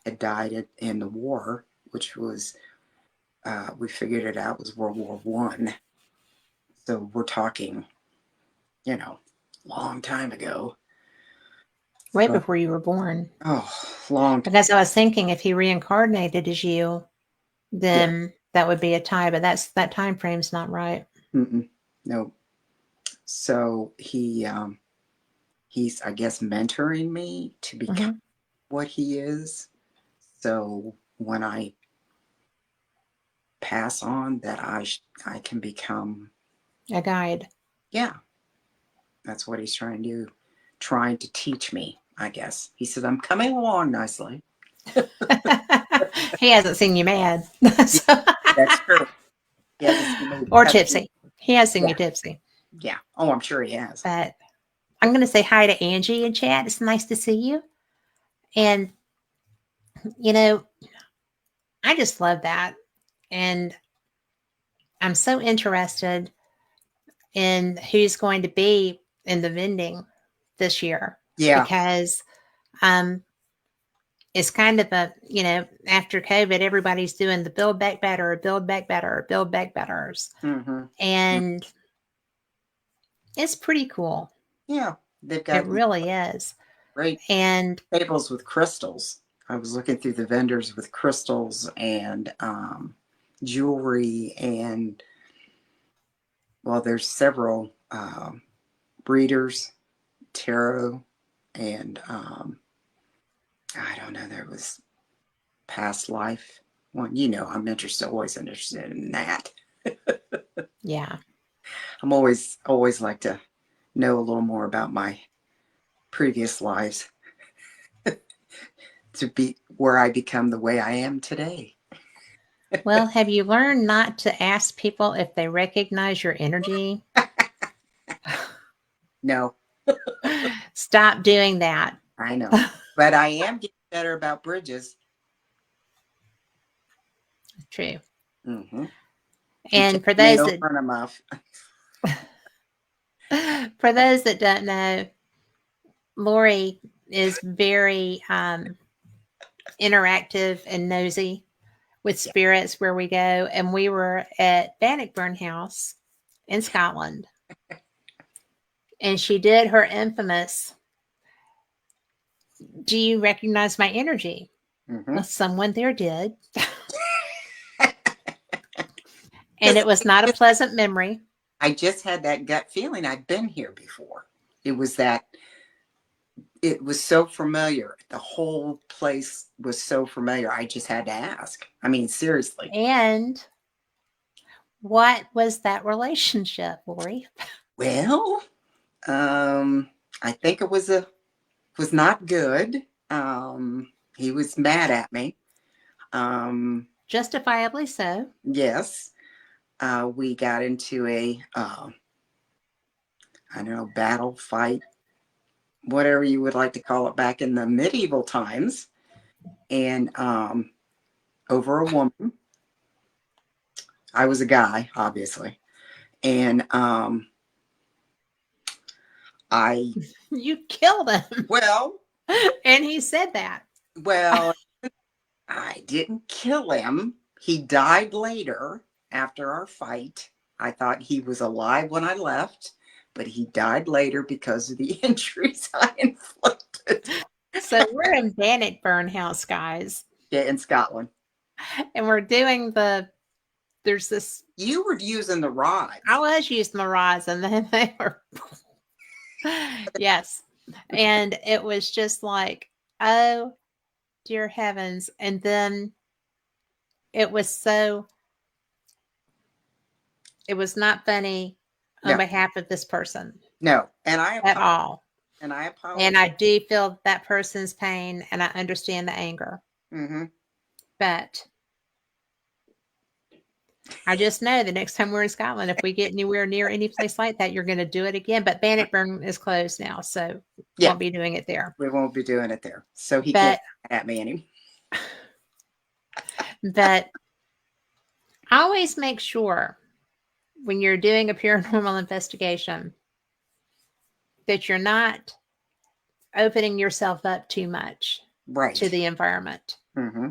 had died in the war, which was we figured it out was World War I. So we're talking, long time ago. Right But before you were born. oh, long. Because I was thinking if he reincarnated as you, Yeah. then that would be a tie, but that time frame's not right. Mm-mm, no. So he's I guess mentoring me to become Hmm. what he is. So when I pass on, that I can become. A guide. Yeah, that's what he's trying to teach me. I guess he said I'm coming along nicely. He hasn't seen you mad. Yeah, So- that's true. He hasn't seen me or cussing. tipsy. He has seen Yeah, you tipsy. yeah. Oh, I'm sure he has. But I'm going to say hi to Angie in chat. It's nice to see you. And, you know, I just love that. And I'm so interested in who's going to be in the vending this year Yeah, because um, it's kind of after COVID, everybody's doing the build back better, build back better, build back betters. mm-hmm. And it's pretty cool. Yeah. They've It got these really is. great And tables with crystals. I was looking through the vendors with crystals and jewelry, and well, there's several readers, tarot, and I don't know. There was past life one. I'm always interested in that. yeah, I'm always like to know a little more about my previous lives to be where I become the way I am today. well, have you learned not to ask people if they recognize your energy? No, Stop doing that. I know. But I am getting better about bridges. True. Mm-hmm. You And can't get over them enough. for those that don't know, Lori is very interactive and nosy with Yeah. spirits where we go. And we were at Bannockburn House in Scotland, and she did her infamous, "Do you recognize my energy?" Mm-hmm. Well, someone there did. And Because it was not a pleasant memory. I just had that gut feeling I'd been here before. It was that it was so familiar. The whole place was so familiar. I just had to ask. I mean, seriously. And what was that relationship, Lori? Well, I think it was not good. He was mad at me. Um, Justifiably so. yes, we got into a I don't know, battle, fight, whatever you would like to call it, back in the medieval times, and over a woman. I was a guy, obviously, and I You killed him. well, And he said that. well, I didn't kill him. He died later after our fight. I thought he was alive when I left, but he died later because of the injuries I inflicted. So we're in Bannockburn House, guys. Yeah, in Scotland. And we're doing there's this, You were using the I rods. was using the rods and then they were, yes. And it was just like, oh, dear heavens. And then it was so, it was not funny on No, behalf of this person no, at all. and I And apologize. I do feel that person's pain and I understand the anger. Mm-hmm. But I just know the next time we're in Scotland, if we get anywhere near any place like that, you're going to do it again. But Bannockburn is closed now, so Yeah, won't be doing it there. we won't be doing it there, so he can't But at me anymore. but always make sure when you're doing a paranormal investigation that you're not opening yourself up too much to Right. the environment. Mm-hmm.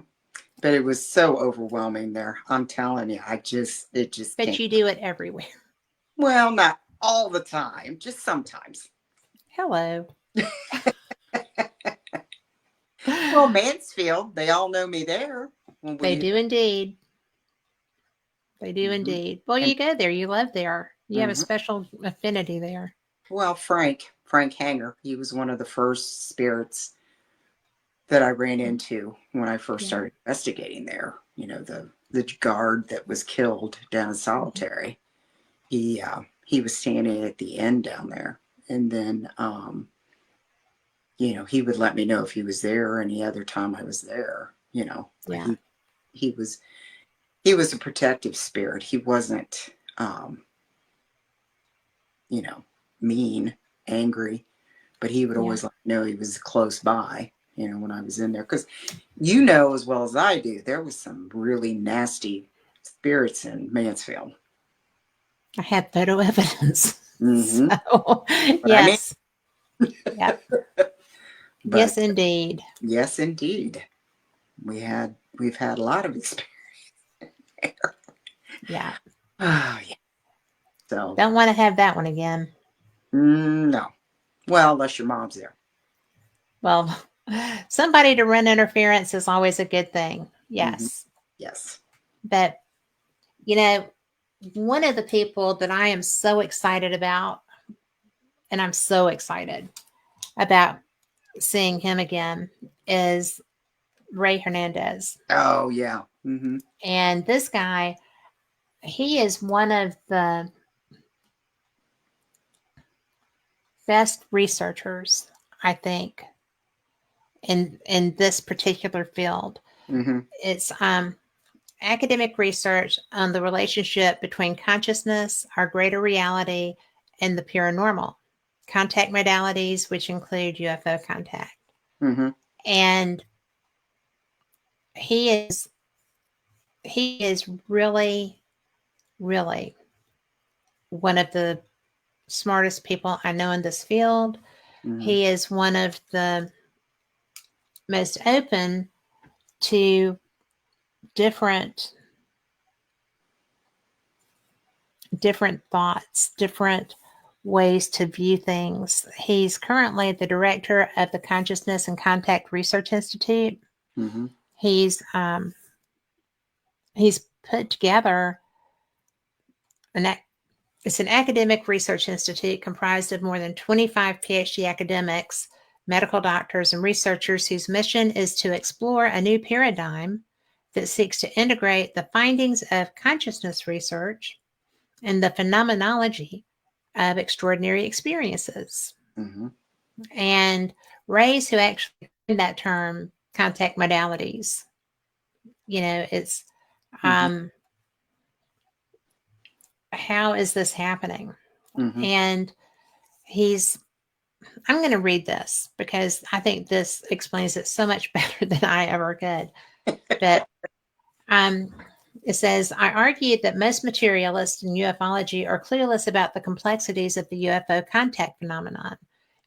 But it was so overwhelming there. I'm telling you, it just But can't. you do it everywhere. Well, not all the time, just sometimes. Hello. Well, Mansfield, they all know me there when They we. do indeed. They do Mhm. indeed. Well, And you go there. You live there. You have a mhm. special affinity there. Well, Frank Hanger, he was one of the first spirits that I ran into when I first Yeah. started investigating there. You know, the guard that was killed down in Mhm. Solitary. He was standing at the end down there, and then he would let me know if he was there any other time I was there. But Yeah. he was he was a protective spirit. He wasn't you know mean, angry, but he would Yeah. always let me know he was close by. When I was in there, because as well as I do, there was some really nasty spirits in Mansfield. I have photo evidence. Mm-hmm. So, But I mean, yes. Yep. but Yes, indeed. yes, indeed, we've had a lot of experience. Yeah. Oh yeah. So Don't want to have that one again. no. Well, unless your mom's there. Well, somebody to run interference is always a good thing. Mm-hmm. Yes. Yes. But, you know, one of the people that I am so excited about, and I'm so excited about seeing him again, is Ray Hernandez. Oh yeah. Mm-hmm. And this guy, he is one of the best researchers, I think, in this particular field. Mm-hmm. It's academic research on the relationship between consciousness, our greater reality, and the paranormal. Contact modalities, which include UFO contact. Mm-hmm. And he is he is really, really one of the smartest people I know in this field. Mm-hmm. He is one of the most open to different different thoughts, different ways to view things. He's currently the director of the Consciousness and Contact Research Institute. Mm-hmm. He's he's put together an it's an academic research institute comprised of more than 25 PhD academics, medical doctors, and researchers whose mission is to explore a new paradigm that seeks to integrate the findings of consciousness research and the phenomenology of extraordinary experiences. Mm-hmm. And Ray's, who actually coined that term, contact modalities, it's Mm-hmm. um, how is this happening? Mm-hmm. And he's I'm going to read this because I think this explains it so much better than I ever could. But um, it says, I argued that most materialists in ufology are clueless about the complexities of the UFO contact phenomenon.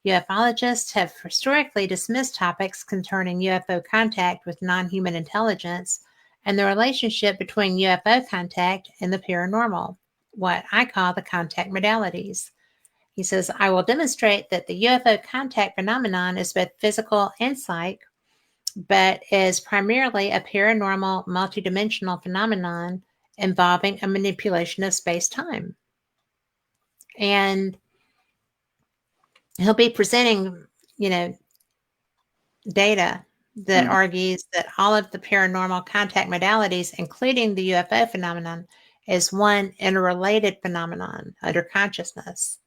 Ufologists have historically dismissed topics concerning UFO contact with non human intelligence and the relationship between UFO contact and the paranormal, what I call the contact modalities. He says, I will demonstrate that the UFO contact phenomenon is both physical and psychic, but is primarily a paranormal, multidimensional phenomenon involving a manipulation of space time. And he'll be presenting, data that Mm-hmm. argues that all of the paranormal contact modalities, including the UFO phenomenon, is one interrelated phenomenon under consciousness,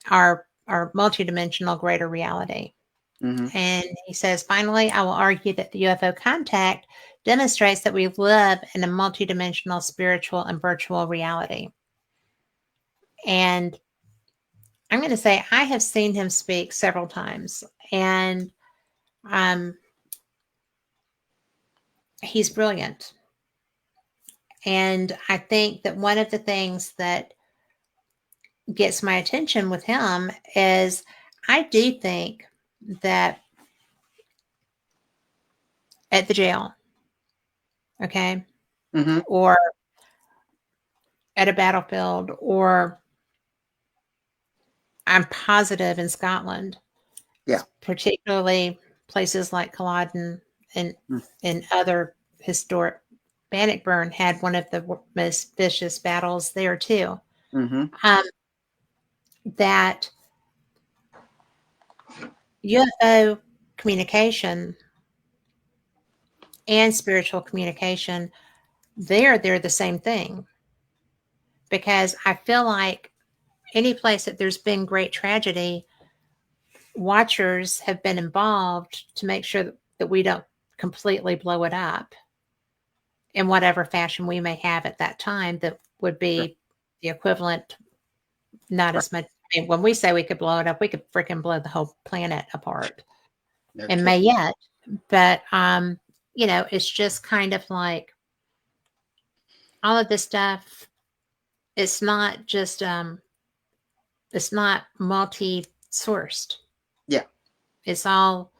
our multidimensional greater reality. Mm-hmm. And he says, finally, I will argue that the UFO contact demonstrates that we live in a multidimensional spiritual and virtual reality. And I'm going to say I have seen him speak several times, and um, he's brilliant. And I think that one of the things that gets my attention with him is I do think that at the jail, okay, Mm-hmm. or at a battlefield, or I'm positive in Scotland, Yeah. particularly places like Culloden and other historic. Bannockburn had one of the most vicious battles there too. Mm-hmm. Um, that UFO communication and spiritual communication, they're the same thing, because I feel like any place that there's been great tragedy, watchers have been involved to make sure that we don't completely blow it up in whatever fashion we may have at that time that would Right. be the equivalent, not Right. as much. I mean, when we say we could blow it up, we could freaking blow the whole planet apart No and kidding. may yet. But, it's just kind of like all of this stuff. It's not just, it's not multi sourced. Yeah. It's all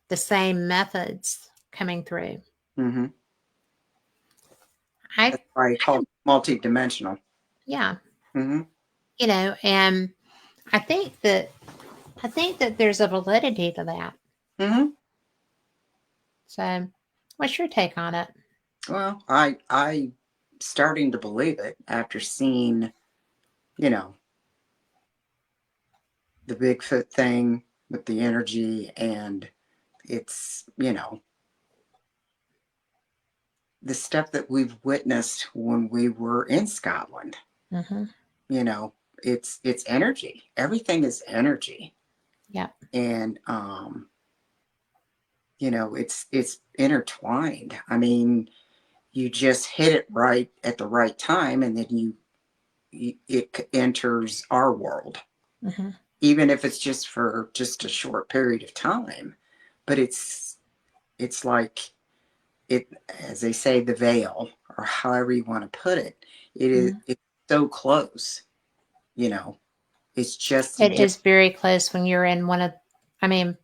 the same methods coming through. Mm-hmm. I, That's why I call it multidimensional. yeah, Mm-hmm. and I think that there's a validity to that. Mm-hmm. So, what's your take on it? Well, I starting to believe it after seeing, you know, the Bigfoot thing with the energy, and it's, the stuff that we've witnessed when we were in Scotland. Mm-hmm. You know, it's energy. Everything is energy. Yeah. And it's intertwined. I mean, you just hit it right at the right time, and then it enters our world, Mm-hmm. even if it's just for just a short period of time. But it's it's like it, as they say, the veil, or however you want to put it. Mhm. It's so close, you know. It's It just is very close when you're in one of, I mean,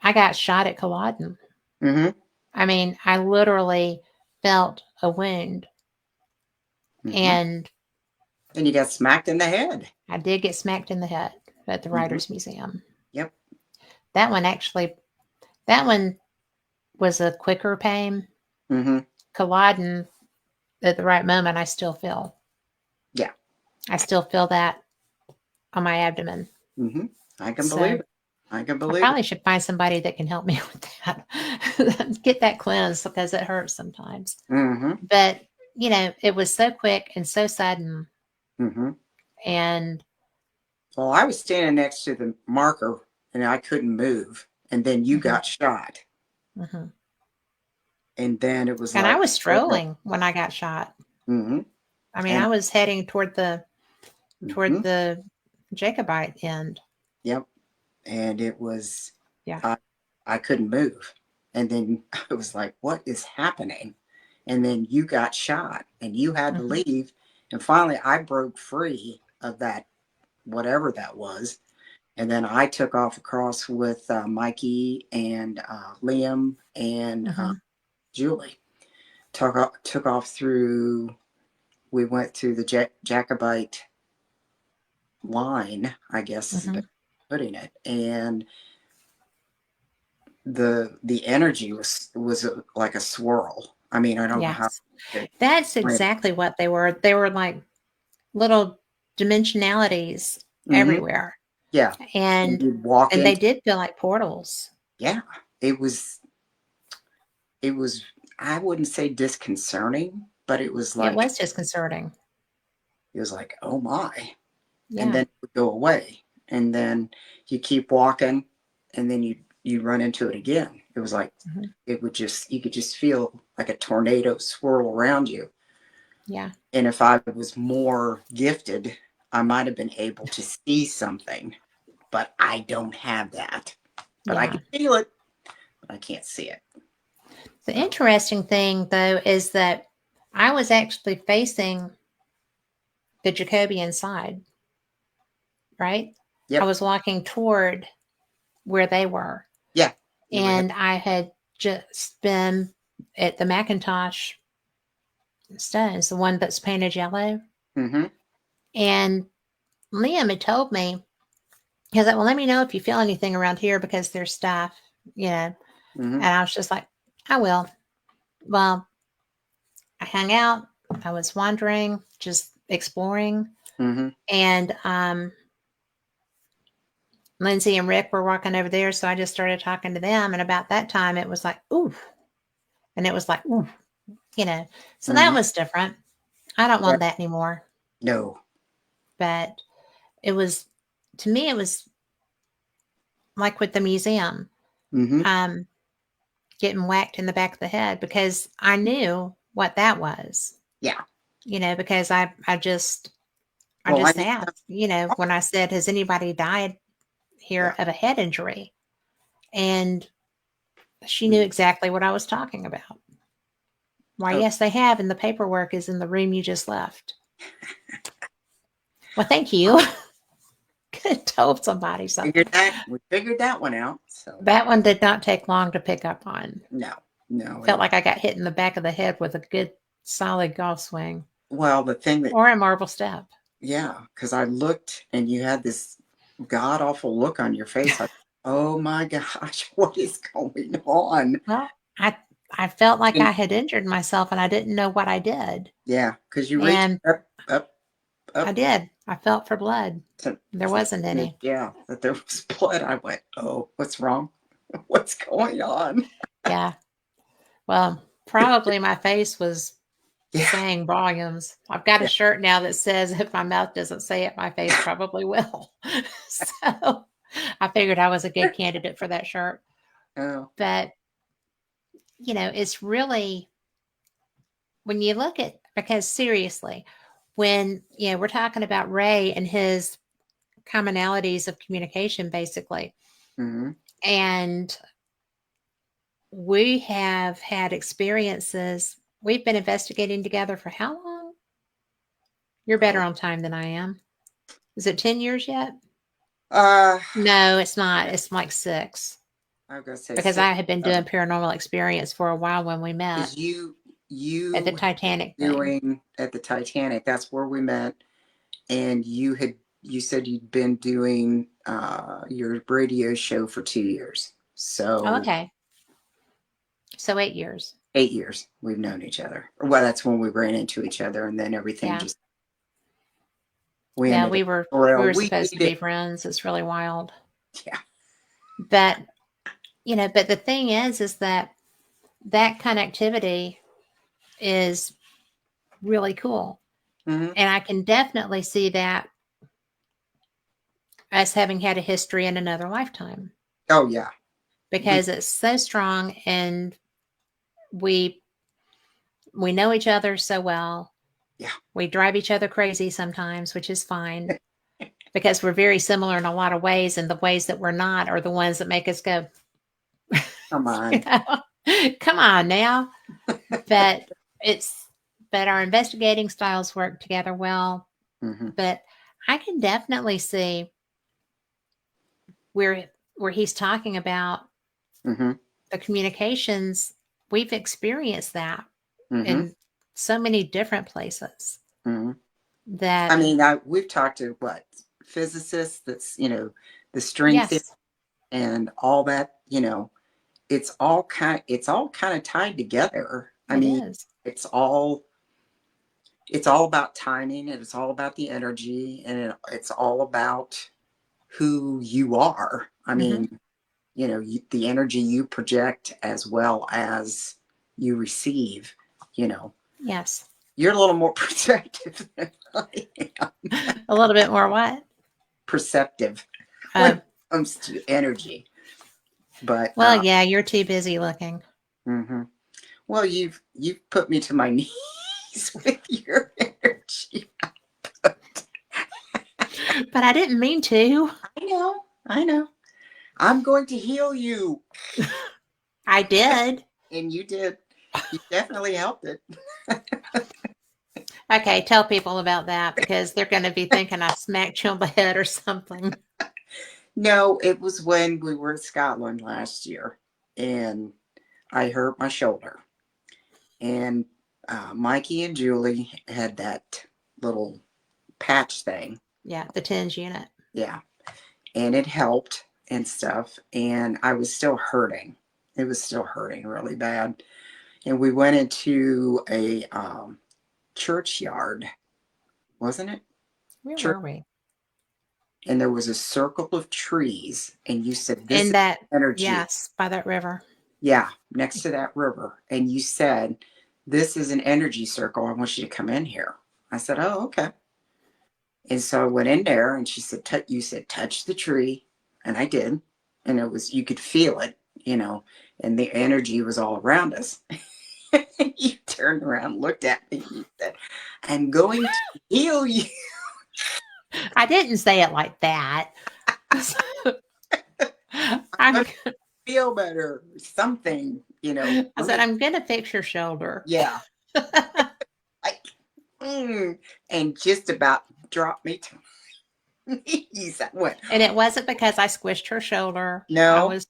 I got shot at Culloden. mm-hmm, I mean, I literally felt a wound, mm-hmm. and And you got smacked in the head. I did get smacked in the head at the Mm-hmm. Writers Museum. Yep. That one actually, that one was a quicker pain. Mm-hmm. Culloden, at the right moment, I still feel. Yeah. I still feel that on my abdomen. Mm-hmm. I can believe So it. I can I believe it. probably should find somebody that can help me with that. Get that cleansed because it hurts sometimes. Mm-hmm. But, it was so quick and so sudden. Mm-hmm. And Well, I was standing next to the marker and I couldn't move. And then you mhm, got shot. mhm. And then it was And I like, was oh no. strolling when I got shot. Mm-hmm. I mean, And I was heading toward the mm-hmm. Jacobite end. Yep. And it was, Yeah. I, I couldn't move. And then I was like, what is happening? And then you got shot and you had to Mhm, leave. And finally, I broke free of that, whatever that was. And then I took off across with Mikey and Liam and mhm, Julie. Took off through, we went through the Jacobite line, I guess is the best mhm. way of putting it. And the energy was like a swirl. I mean, I don't know how Yes. to That's explain it. exactly what they were. They were like little dimensionalities Mm-hmm. everywhere. Yeah. And And you walk they into, did feel like portals. yeah, it was, it was, I wouldn't say disconcerting, but It was disconcerting. it was like, oh my. And Yeah. then it would go away. And then you keep walking and then you run into it again. It was like, Mhm. it would just, you could just feel like a tornado swirl around you. Yeah. And if I was more gifted, I might have been able to see something, but I don't have that. But I Yeah. can feel it, but I can't see it. The So, interesting thing, though, is that I was actually facing the Jacobian side, right? I yep. was walking toward where they were. Yeah. You were here. And I had just been at the Macintosh stones, the one that's painted yellow. Mm-hmm. And Liam had told me, he was like, well, let me know if you feel anything around here because there's stuff, you know. Mm-hmm. And I was just like, I will. Well, I hung out. I was wandering, just exploring. Mm-hmm. And Lindsay and Rick were walking over there. So I just started talking to them. And about that time, it was like, ooh. And it was like, ooh, you know. So that Mm-hmm. was different. I don't Yeah. want that anymore. No. But it was, to me, it was like with the museum, Mm-hmm. um, getting whacked in the back of the head because I knew what that was, Yeah. because I Well, I just knew asked, when I said, has anybody died here yeah. of a head injury? And she knew Mm. exactly what I was talking about. Why, Oh, yes, they have, and the paperwork is in the room you just left. Well, thank you. Could have told somebody figured something. that we figured that one out. So That one did not take long to pick up on. no, no, Felt it like I got hit in the back of the head with a good solid golf swing well the thing that or a marble step. yeah, because I looked and you had this god awful look on your face. Like, oh my gosh, what is going on? Well, I felt like And I had injured myself and I didn't know what I did. yeah, because you reached And up, up, I up did. I felt for blood. There to wasn't see any. yeah, that there was blood. I went, oh, what's wrong? What's going on? Yeah. Well, probably my face was Yeah, saying volumes. I've got a yeah. shirt now that says if my mouth doesn't say it, my face probably will. So I figured I was a good candidate for that shirt. Oh, But, it's really when you look at, because seriously, when we're talking about Ray and his commonalities of communication basically, mm-hmm. and we have had experiences. We've been investigating together for how long? You're better Oh, on time than I am. Is it 10 years yet? uh, No, it's not. It's like 6 I was gonna say because six, I had been doing 7, paranormal experience for a while when we met because at the you Titanic thing. doing at the Titanic. That's where we met, and you said you'd been doing your radio show for 2 years. Oh, So okay. So 8 years. 8 years we've known each other. Well, that's when we ran into each other, and then everything Yeah. just we Yeah, ended up. we Well, were we supposed to did. be friends. It's really wild. Yeah. But, but the thing is that that connectivity is really cool. Hmm. And I can definitely see that as having had a history in another lifetime Oh yeah. We because it's so strong and we we know each other so well. yeah. We drive each other crazy sometimes, which is fine because we're very similar in a lot of ways, and the ways that we're not are the ones that make us go, Come you on. know, come on now. But it's but our investigating styles work together well. Hmm. But I can definitely see where where he's talking about Hmm. the communications. We've experienced that Hmm. in so many different places Hmm. I that mean, we've talked to what physicists. That's the string theory yes, and all that. It's all kind of tied together. I it mean, is. it's all it's all about timing, and it's all about the energy, and it's all about who you are. I Hmm. mean, the energy you project as well as you receive. You know, Yes. you're a little more perceptive than I am. A little bit more what? Perceptive when Uh, it comes to energy. But well, yeah, you're too busy looking. mhm. Well, you've put me to my knees with your energy. But I didn't mean to. I know, I know. I'm going to heal you, I did. and you did. You definitely helped it. Okay, tell people about that because they're going to be thinking I smacked you on the head or something. No, it was when we were in Scotland last year, and I hurt my shoulder, and Mikey and Julie had that little patch thing. Yeah, the TENS unit. Yeah, and it helped and stuff, and I was still hurting. It was still hurting really bad, and we went into a churchyard, wasn't it? Where Church, were we? and there was a circle of trees, and you said, "This In is that, energy." yes, by that river. Yeah, next to that river, and you said, "This is an energy circle. I want you to come in here." I said, "Oh, okay." And so I went in there, and she said, "You said touch the tree," and I did, and you could feel it, and the energy was all around us. You turned around, looked at me, and you said, "I'm going to heal you." I didn't say it like that. I'm, Feel better, something, I said, really. I'm going to fix your shoulder. Yeah, like, and just about dropped me to my knees. I went, And it wasn't because I squished her shoulder. I no, was,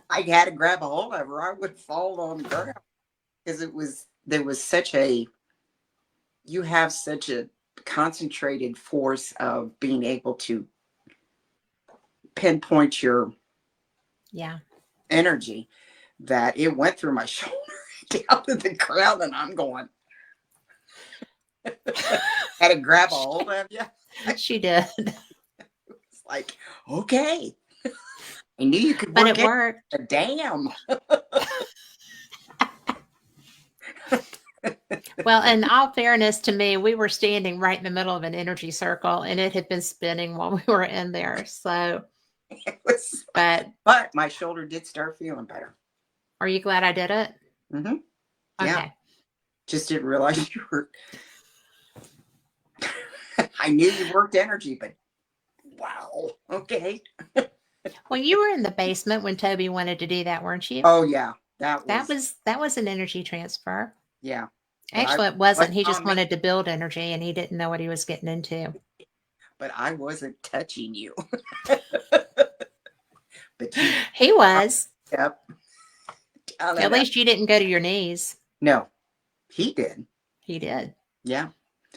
I had to grab a hold of her. I would fall on the ground because there was you have such a concentrated force of being able to pinpoint your yeah. energy that it went through my shoulder down to the ground, and I'm going, had to grab a hold of you. She did. It's like, okay. I knew you could But it work it. worked. Damn. Well, in all fairness to me, we were standing right in the middle of an energy circle and it had been spinning while we were in there. So, It was, but but my shoulder did start feeling better. are you glad I did it? Hmm. Yeah. Okay. Just didn't realize you were. I knew you worked energy, but wow. Okay. Well, you were in the basement when Toby wanted to do that, weren't you? Oh yeah, that That was was that was an energy transfer. yeah. But I Actually, it wasn't. wasn't He just on me. wanted to build energy and he didn't know what he was getting into. But I wasn't touching you. But you He was. kept telling At that. least you didn't go to your knees. No, he did. He did. Yeah.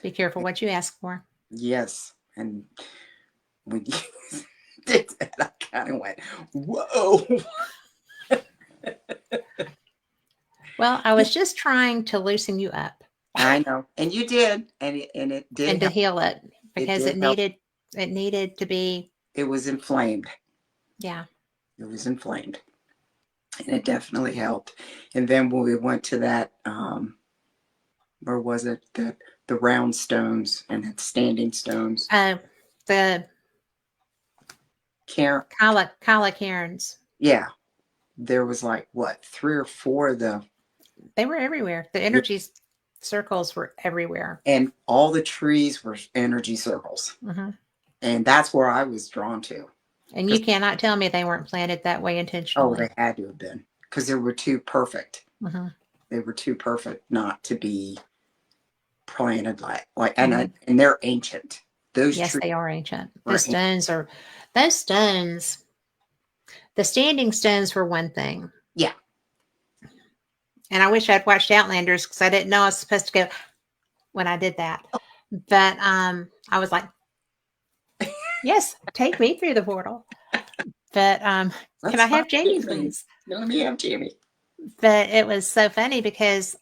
Be careful what you ask for. Yes. And when you did that, I kind of went, whoa. Well, I was just trying to loosen you up I know. And you did. And it did and to help. heal it It because did help. it needed to be, It was inflamed. yeah. It was inflamed. And it definitely helped. And then when we went to that, where was it? The round stones and the standing stones. The Karen, Kyla Cairns, yeah, there was like what, three or four of the, they were everywhere. The yeah, energy circles were everywhere. and all the trees were energy circles. Hmm. And that's where I was drawn to. And you Because, cannot tell me they weren't planted that way oh, intentionally. they had to have been. Because they were too perfect. Hmm. They were too perfect not to be planted like Hmm. and they're ancient. Those Yes, trees they are ancient. were ancient. Those stones, the standing stones were one thing. Yeah. And I wish I'd watched Outlanders because I didn't know I was supposed to go when I did that. But I was like, yes, take me through the portal. But can Let's I find have Jamie, Jamie. please? No, let me have Jamie. But it was so funny because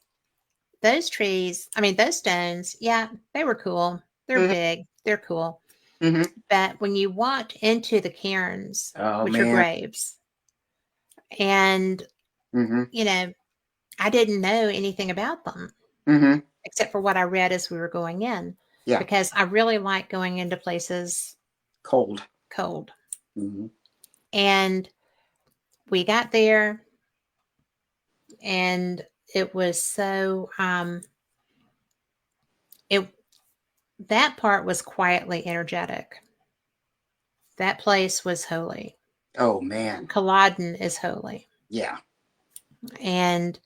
those trees, I mean, those stones, yeah, they were cool. They're Mm-hmm. big, they're cool. Mm-hmm. But when you walked into the cairns, Oh which are man. graves, and, Mm-hmm. you know, I didn't know anything about them Mm-hmm. except for what I read as we were going in, Yeah. because I really like going into places Cold. cold. Mm-hmm. And we got there and it was so it that part was quietly energetic. That place was holy. Oh man. Culloden is holy. Yeah. And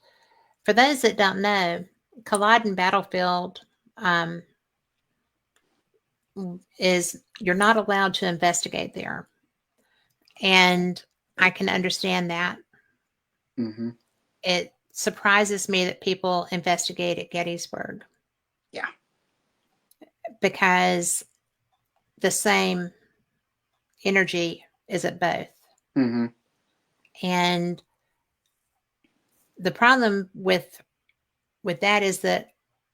for those that don't know, Culloden Battlefield um, is you're not allowed to investigate there. And I can understand that. Mm-hmm. It surprises me that people investigate at Gettysburg Yeah. because the same energy is at both. Mm-hmm. And the problem with that is that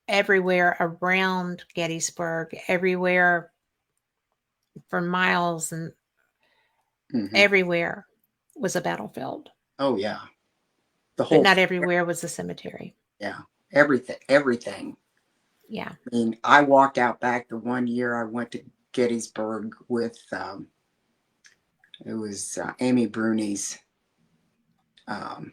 everywhere around Gettysburg, everywhere for miles and Mm-hmm. everywhere was a battlefield, Oh yeah. The but whole, not everywhere was a cemetery. yeah. Everything. Everything. Yeah. I mean, I walked out back the one year I went to Gettysburg with it was Amy Bruni's um,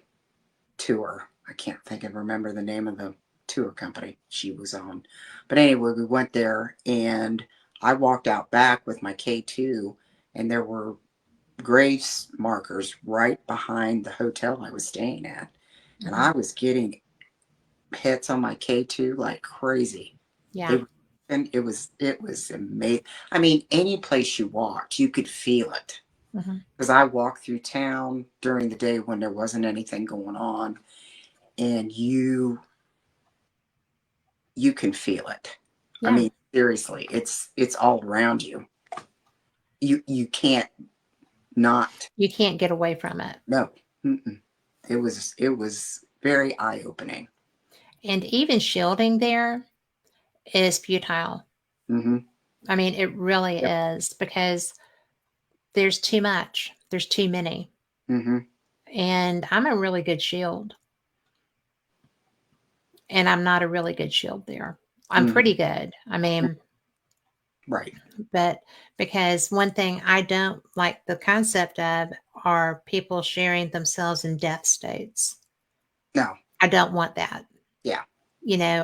tour. I can't think and remember the name of the tour company she was on. But anyway, we went there and I walked out back with my K2 and there were graves markers right behind the hotel I was staying at. And Hmm. I was getting hits on my K2 like crazy. Yeah. It and it was amazing. I mean, any place you walked, you could feel it. Hmm. Because I walked through town during the day when there wasn't anything going on, and you can feel it. I Yeah. mean, seriously, it's all around you. You can't not. You can't get away from it. No, mm-mm. It was very eye opening. And even shielding there is futile. Mm-hmm. I mean, it really Yep. is because there's too much, there's too many. Mm-hmm. And I'm a really good shield, and I'm not a really good shield there. I'm Mm-hmm. pretty good. I mean, Right. but because one thing I don't like the concept of are people sharing themselves in death states. No. I don't want that. Yeah.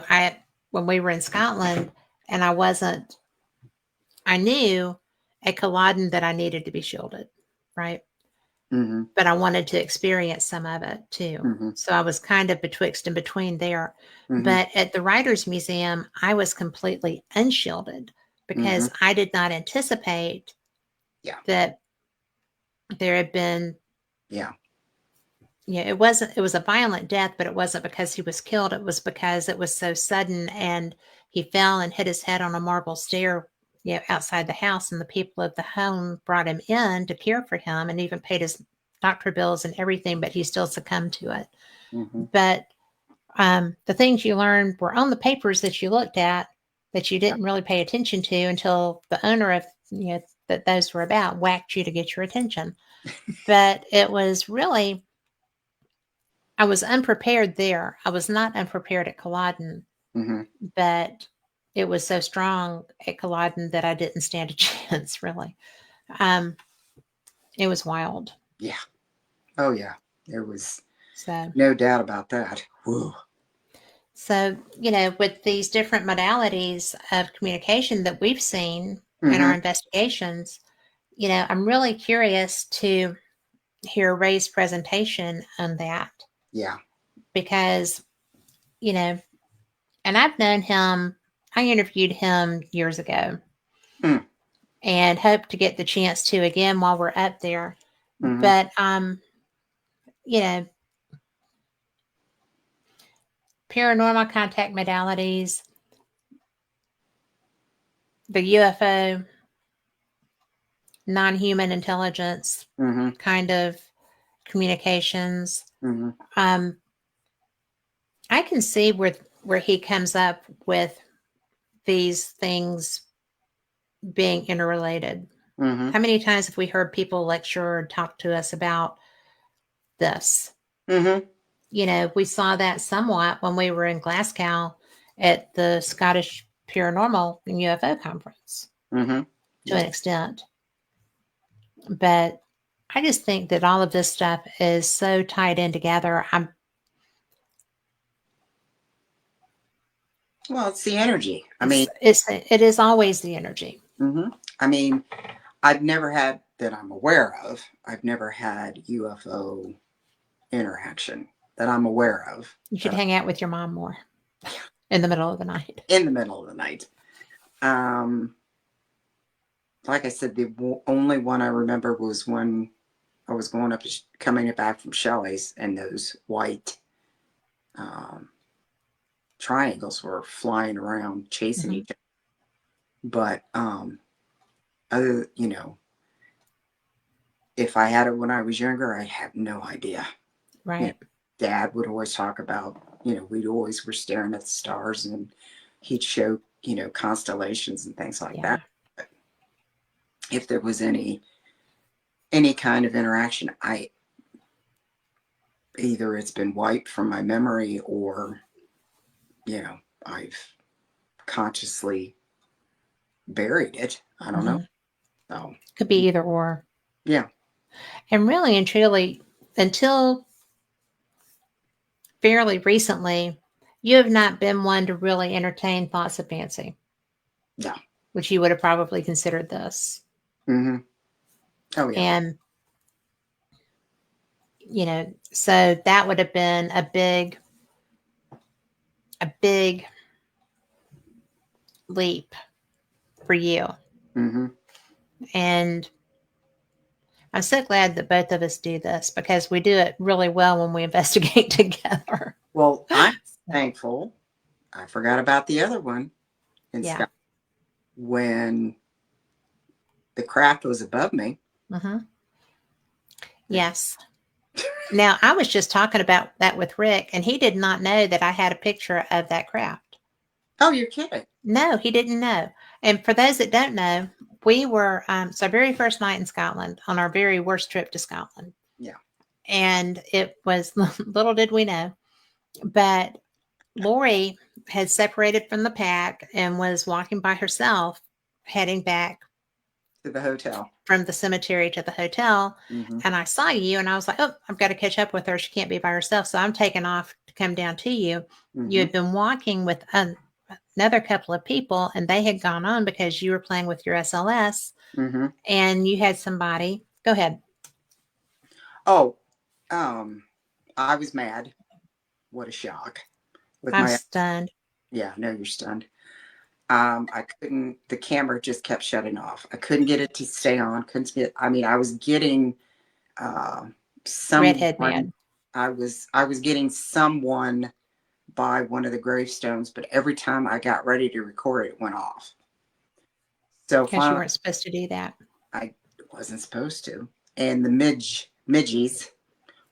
I when we were in Scotland and I knew at Culloden that I needed to be shielded, right? Mm-hmm. but I wanted to experience some of it too. Mm-hmm. So I was kind of betwixt and between there. Mm-hmm. But at the Writers Museum, I was completely unshielded Mm-hmm. because I did not anticipate Yeah. that there had been, Yeah. it was a violent death, but it wasn't because he was killed. It was because it was so sudden and he fell and hit his head on a marble stair, outside the house. And the people of the home brought him in to care for him and even paid his doctor bills and everything, but he still succumbed to it. Mm-hmm. But the things you learned were on the papers that you looked at that you Yeah. didn't really pay attention to until the owner of, that those were about whacked you to get your attention. But it was really, I was unprepared there. I was not unprepared at Culloden, Mm-hmm. but it was so strong at Culloden that I didn't stand a chance, really. Um, it was wild. Yeah. Oh yeah. There was So, no doubt about that. Whoa. with these different modalities of communication that we've seen in Mm-hmm. our investigations, I'm really curious to hear Ray's presentation on that Yeah. because, you know, and I've known him, I interviewed him years ago Mm. and hope to get the chance to again while we're up there. Mm-hmm. But, you know, paranormal contact modalities, the UFO, non human intelligence Mm-hmm. kind of communications. Mm-hmm. Um, I can see where he comes up with these things being interrelated. Mm-hmm. How many times have we heard people lecture or talk to us about this? Mm-hmm. We saw that somewhat when we were in Glasgow at the Scottish Paranormal and UFO conference Mm-hmm. to an Yep. extent. But I just think that all of this stuff is so tied in together. Well, it's the energy. I mean, It is always the energy. mm-hmm. I mean, I've never had that I'm aware of. I've never had UFO interaction that I'm aware of. You should hang out with your mom more in the middle of the night. In the middle of the night. Um, like I said, the only one I remember was when I was going up, coming back from Shelley's, and those white um, triangles were flying around, chasing Mm-hmm. each other. But other, if I had it when I was younger, I have no idea. You know, Right. Dad would always talk about, we always were staring at the stars, and he'd show, constellations and things like Yeah. that. But if there was any kind of interaction, I either it's been wiped from my memory, or I've consciously buried it. I don't know. Mm-hmm. So Could be either or. yeah. And really and truly, until fairly recently, you have not been one to really entertain thoughts of fancy, No. which you would have probably considered this. Mm-hmm. Oh yeah. And, so that would have been a big leap for you. Mm-hmm. And I'm so glad that both of us do this because we do it really well when we investigate together. Well, I'm thankful. I forgot about the other one in Yeah. Scott when the craft was above me. Mm-hmm. Yes. Now, I was just talking about that with Rick, and he did not know that I had a picture of that craft. Oh, you're kidding. No, he didn't know. And for those that don't know, we were, it's our very first night in Scotland on our very worst trip to Scotland. Yeah. And it was, little did we know, but Lori had separated from the pack and was walking by herself, heading back To the hotel. from the cemetery to the hotel. Mm-hmm. And I saw you and I was like, oh, I've got to catch up with her. She can't be by herself. So I'm taking off to come down to you. You Mm-hmm. had been walking with another couple of people and they had gone on because you were playing with your SLS Mm-hmm. and you had somebody. Go ahead. Oh, um, I was mad. What a shock. With I'm my, stunned. yeah, no, you're stunned. I couldn't, the camera just kept shutting off. I couldn't get it to stay on. Couldn't get, I mean, I was getting, uh, Redhead someone, man. I was getting someone by one of the gravestones, but every time I got ready to record it, it went off. So Because you finally, weren't supposed to do that. I wasn't supposed to. And the midgies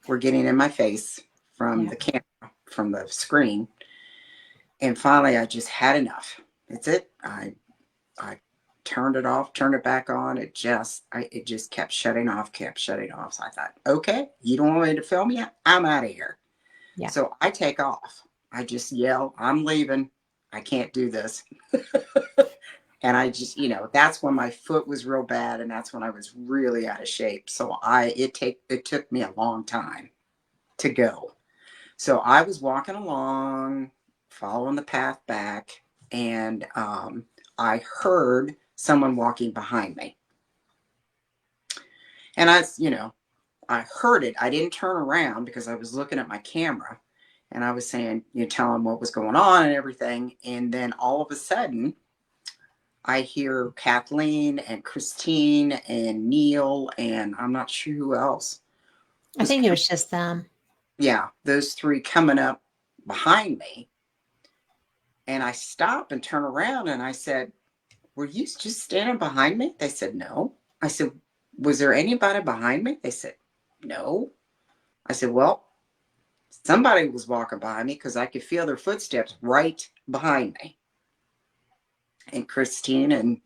were getting in my face from Yeah. the camera, from the screen. And finally, I just had enough. That's it. I turned it off, turned it back on. It just kept shutting off, kept shutting off. So I thought, okay, you don't want me to film yet? I'm out of here. Yeah. So I take off. I just yell, I'm leaving. I can't do this. And I just, that's when my foot was real bad, and that's when I was really out of shape. So it took me a long time to go. So I was walking along, following the path back, and I heard someone walking behind me. And I heard it. I didn't turn around because I was looking at my camera, and I was saying, telling what was going on and everything. And then all of a sudden, I hear Kathleen and Christine and Neil, and I'm not sure who else I was think it coming. was just them. Yeah, those three coming up behind me. And I stop and turn around and I said, were you just standing behind me? They said, no. I said, was there anybody behind me? They said, no. I said, well, somebody was walking behind me because I could feel their footsteps right behind me. And Christine and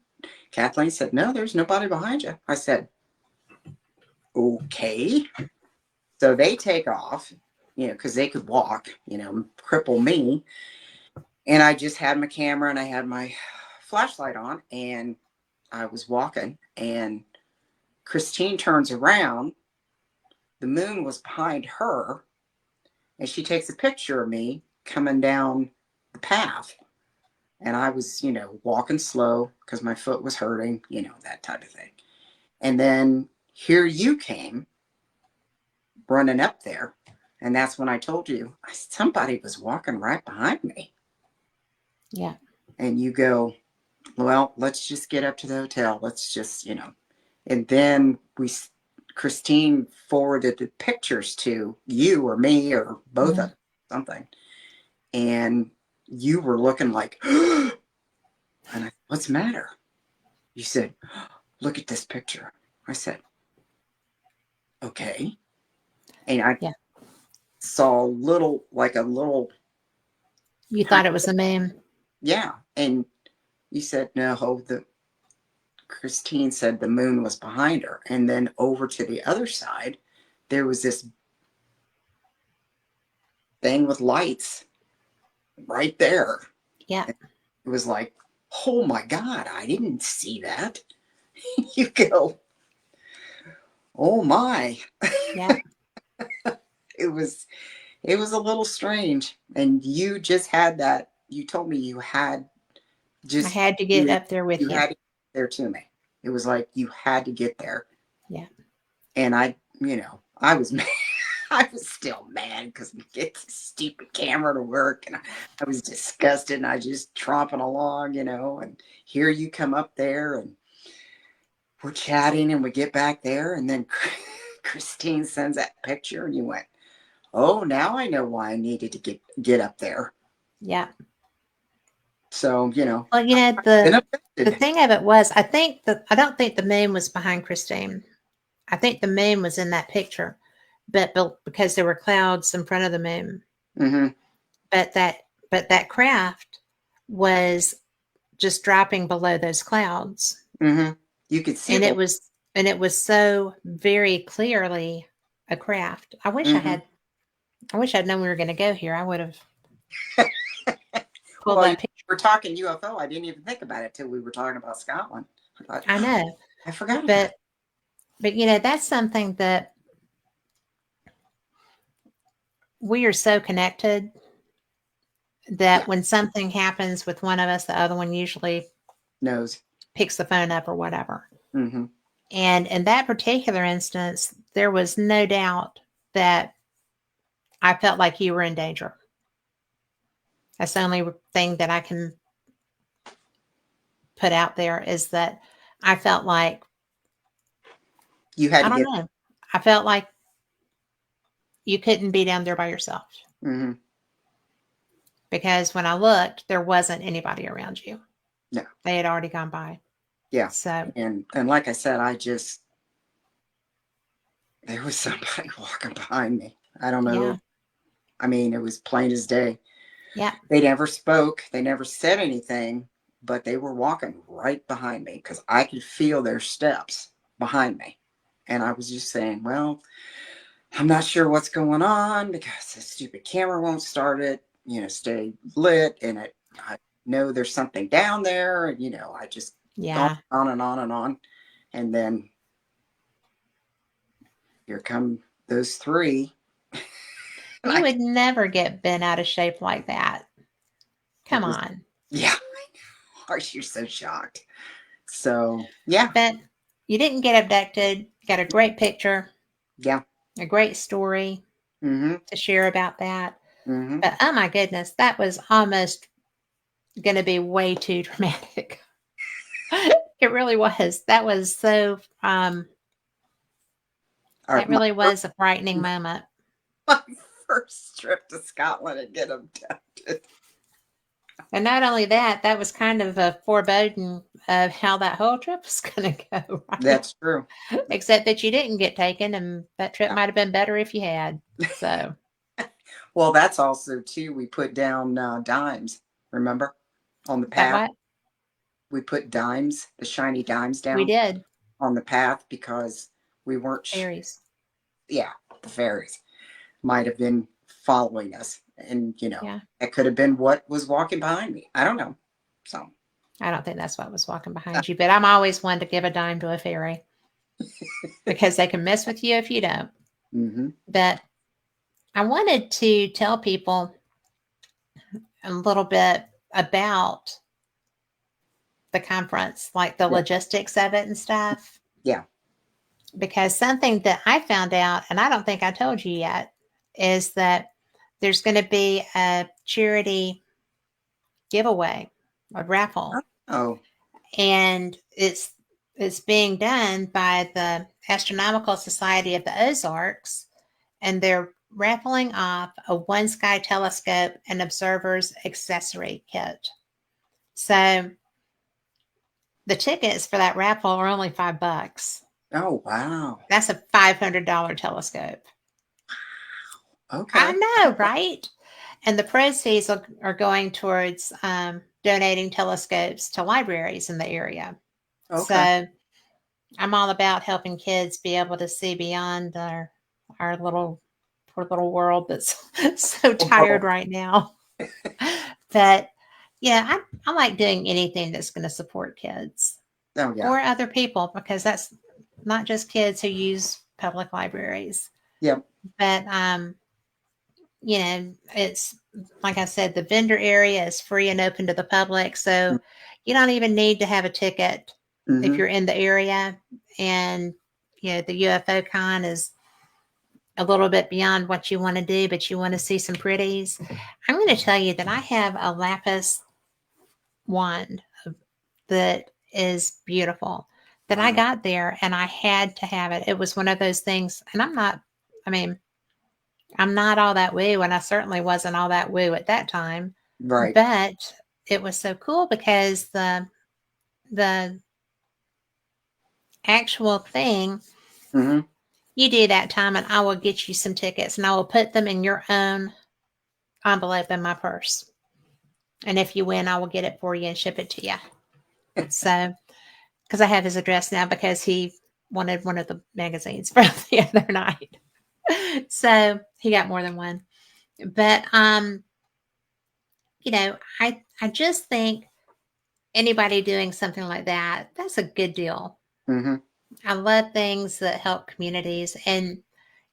Kathleen said, no, there's nobody behind you. I said, okay. So they take off, because they could walk, cripple me. And I just had my camera and I had my flashlight on and I was walking. And Christine turns around. The moon was behind her. And she takes a picture of me coming down the path. And I was, walking slow because my foot was hurting, that type of thing. And then here you came running up there. And that's when I told you somebody was walking right behind me. Yeah. And you go, well, let's just get up to the hotel. Let's just, And then Christine forwarded the pictures to you or me or both of Mhm. us, something. And you were looking like, and I, what's the matter? You said, look at this picture. I said, okay. And I Yeah. saw like a little You tiny, thought it was the moon. yeah. And you said, no, Christine said the moon was behind her. And then over to the other side, there was this thing with lights right there. Yeah. And it was like, oh my God, I didn't see that. You go, oh my. Yeah. It was it was a little strange. And you just had that. You told me you had I just had to get up there with you you. had to get there to me. It was like you had to get there. Yeah. And I was mad. I was still mad because I get this stupid camera to work, and I was disgusted, and I just tromping along, and here you come up there, and we're chatting, and we get back there, and then Christine sends that picture, and you went, oh, now I know why I needed to get up there. Yeah. So, Well, been the affected. thing of it was, I don't think the moon was behind Christine. I think the moon was in that picture, but because there were clouds in front of the moon. Mm-hmm. But that craft was just dropping below those clouds, Mm-hmm. You could see and the. it was so very clearly a craft. Mm-hmm. I wish I'd known we were going to go here. I would have pulled Well, you that picture. were talking UFO. I didn't even think about it till we were talking about Scotland. I thought, I oh, know, I forgot about it. but that's something that we are so connected that Yeah. when something happens with one of us, the other one usually Nose. picks the phone up or whatever. Mm-hmm. And in that particular instance, there was no doubt that I felt like you were in danger. That's the only thing that I can put out there is that I felt like, You had I to don't get. know, I felt like you couldn't be down there by yourself Hmm. because when I looked, there wasn't anybody around you. No. They had already gone by. Yeah. So, And like I said, I just there was somebody walking behind me. I don't yeah, know. I mean, it was plain as day. yeah, They never spoke. They never said anything, but they were walking right behind me because I could feel their steps behind me. And I was just saying, well, I'm not sure what's going on because the stupid camera won't start it, stay lit. And I know there's something down there. And, I just gone yeah. on and on and on. And then here come those three. And You would never get bent out of shape like that. it Come was, on. yeah, gosh, you're so shocked. So, yeah, But you didn't get abducted. You got a great picture, yeah. a great story Mm to share about that. hmm. Mm hmm. But oh my goodness, that was almost going to be way too dramatic. It really was. That was so, All right. that really was a frightening moment. My first trip to Scotland and get abducted. And not only that, that was kind of a foreboding of how that whole trip was going to go, right? That's true. Except that you didn't get taken, and that trip Yeah. might have been better if you had. So, Well, that's also too. We put down dimes. Remember, on the that path, what we put dimes, the shiny dimes we down did. on the path because we weren't. Fairies. Yeah, the fairies might have been following us, and Yeah. that could have been what was walking behind me. I don't know. So, I don't think that's what was walking behind you, but I'm always one to give a dime to a fairy because they can mess with you if you don't. mm-hmm. But I wanted to tell people a little bit about the conference, like the Yeah, logistics of it and stuff. yeah. Because something that I found out, and I don't think I told you yet, is that there's going to be a charity giveaway, a raffle, Oh, and it's being done by the Astronomical Society of the Ozarks, and they're raffling off a one sky telescope and observer's accessory kit. So the tickets for that raffle are only $5. oh, wow. That's a $500 telescope. I Okay, know, right? And the proceeds are going towards donating telescopes to libraries in the area. okay. So I'm all about helping kids be able to see beyond our little poor little world that's so tired World. right now. But yeah, I like doing anything that's going to support kids Oh, yeah. or other people because that's not just kids who use public libraries, Yep. but it's like I said, the vendor area is free and open to the public. So you don't even need to have a ticket if Mm-hmm. you're in the area. And, the UFO con is a little bit beyond what you want to do, but you want to see some pretties. I'm going to tell you that I have a lapis wand that is beautiful that I Wow. got there and I had to have it. It was one of those things, and I mean, I'm not all that woo, and I certainly wasn't all that woo at that time. Right. But it was so cool because the actual thing Mm-hmm. you do that time, and I will get you some tickets, and I will put them in your own envelope in my purse. And if you win, I will get it for you and ship it to you. So, because I have his address now, because he wanted one of the magazines from the other night, so he got more than one. But I just think anybody doing something like that, that's a good deal. Mm-hmm. I love things that help communities. And,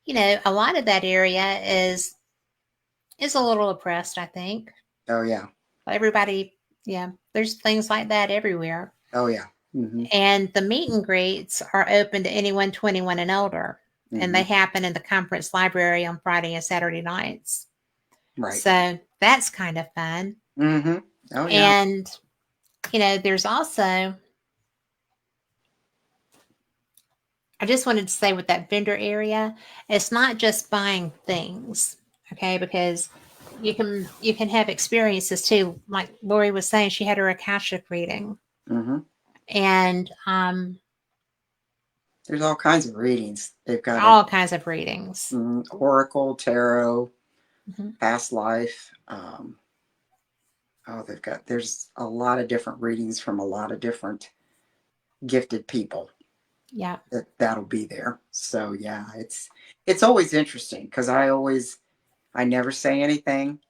a lot of that area is a little oppressed, I think. Oh, yeah. Everybody, yeah, there's things like that everywhere. Oh, yeah. Mm-hmm. And the meet and greets are open to anyone 21 and older. And Mm-hmm. they happen in the conference library on Friday and Saturday nights. Right. So that's kind of fun. Mm-hmm. Oh yeah. And, there's also, I just wanted to say with that vendor area, it's not just buying things, okay? Because you can have experiences too. Like Lori was saying, she had her Akashic reading, Mm-hmm. and There's all kinds of readings. They've got a all kinds of readings. oracle, tarot, Hmm. past life. Oh, there's a lot of different readings from a lot of different gifted people Yeah, that'll be there. So yeah, it's always interesting because I never say anything,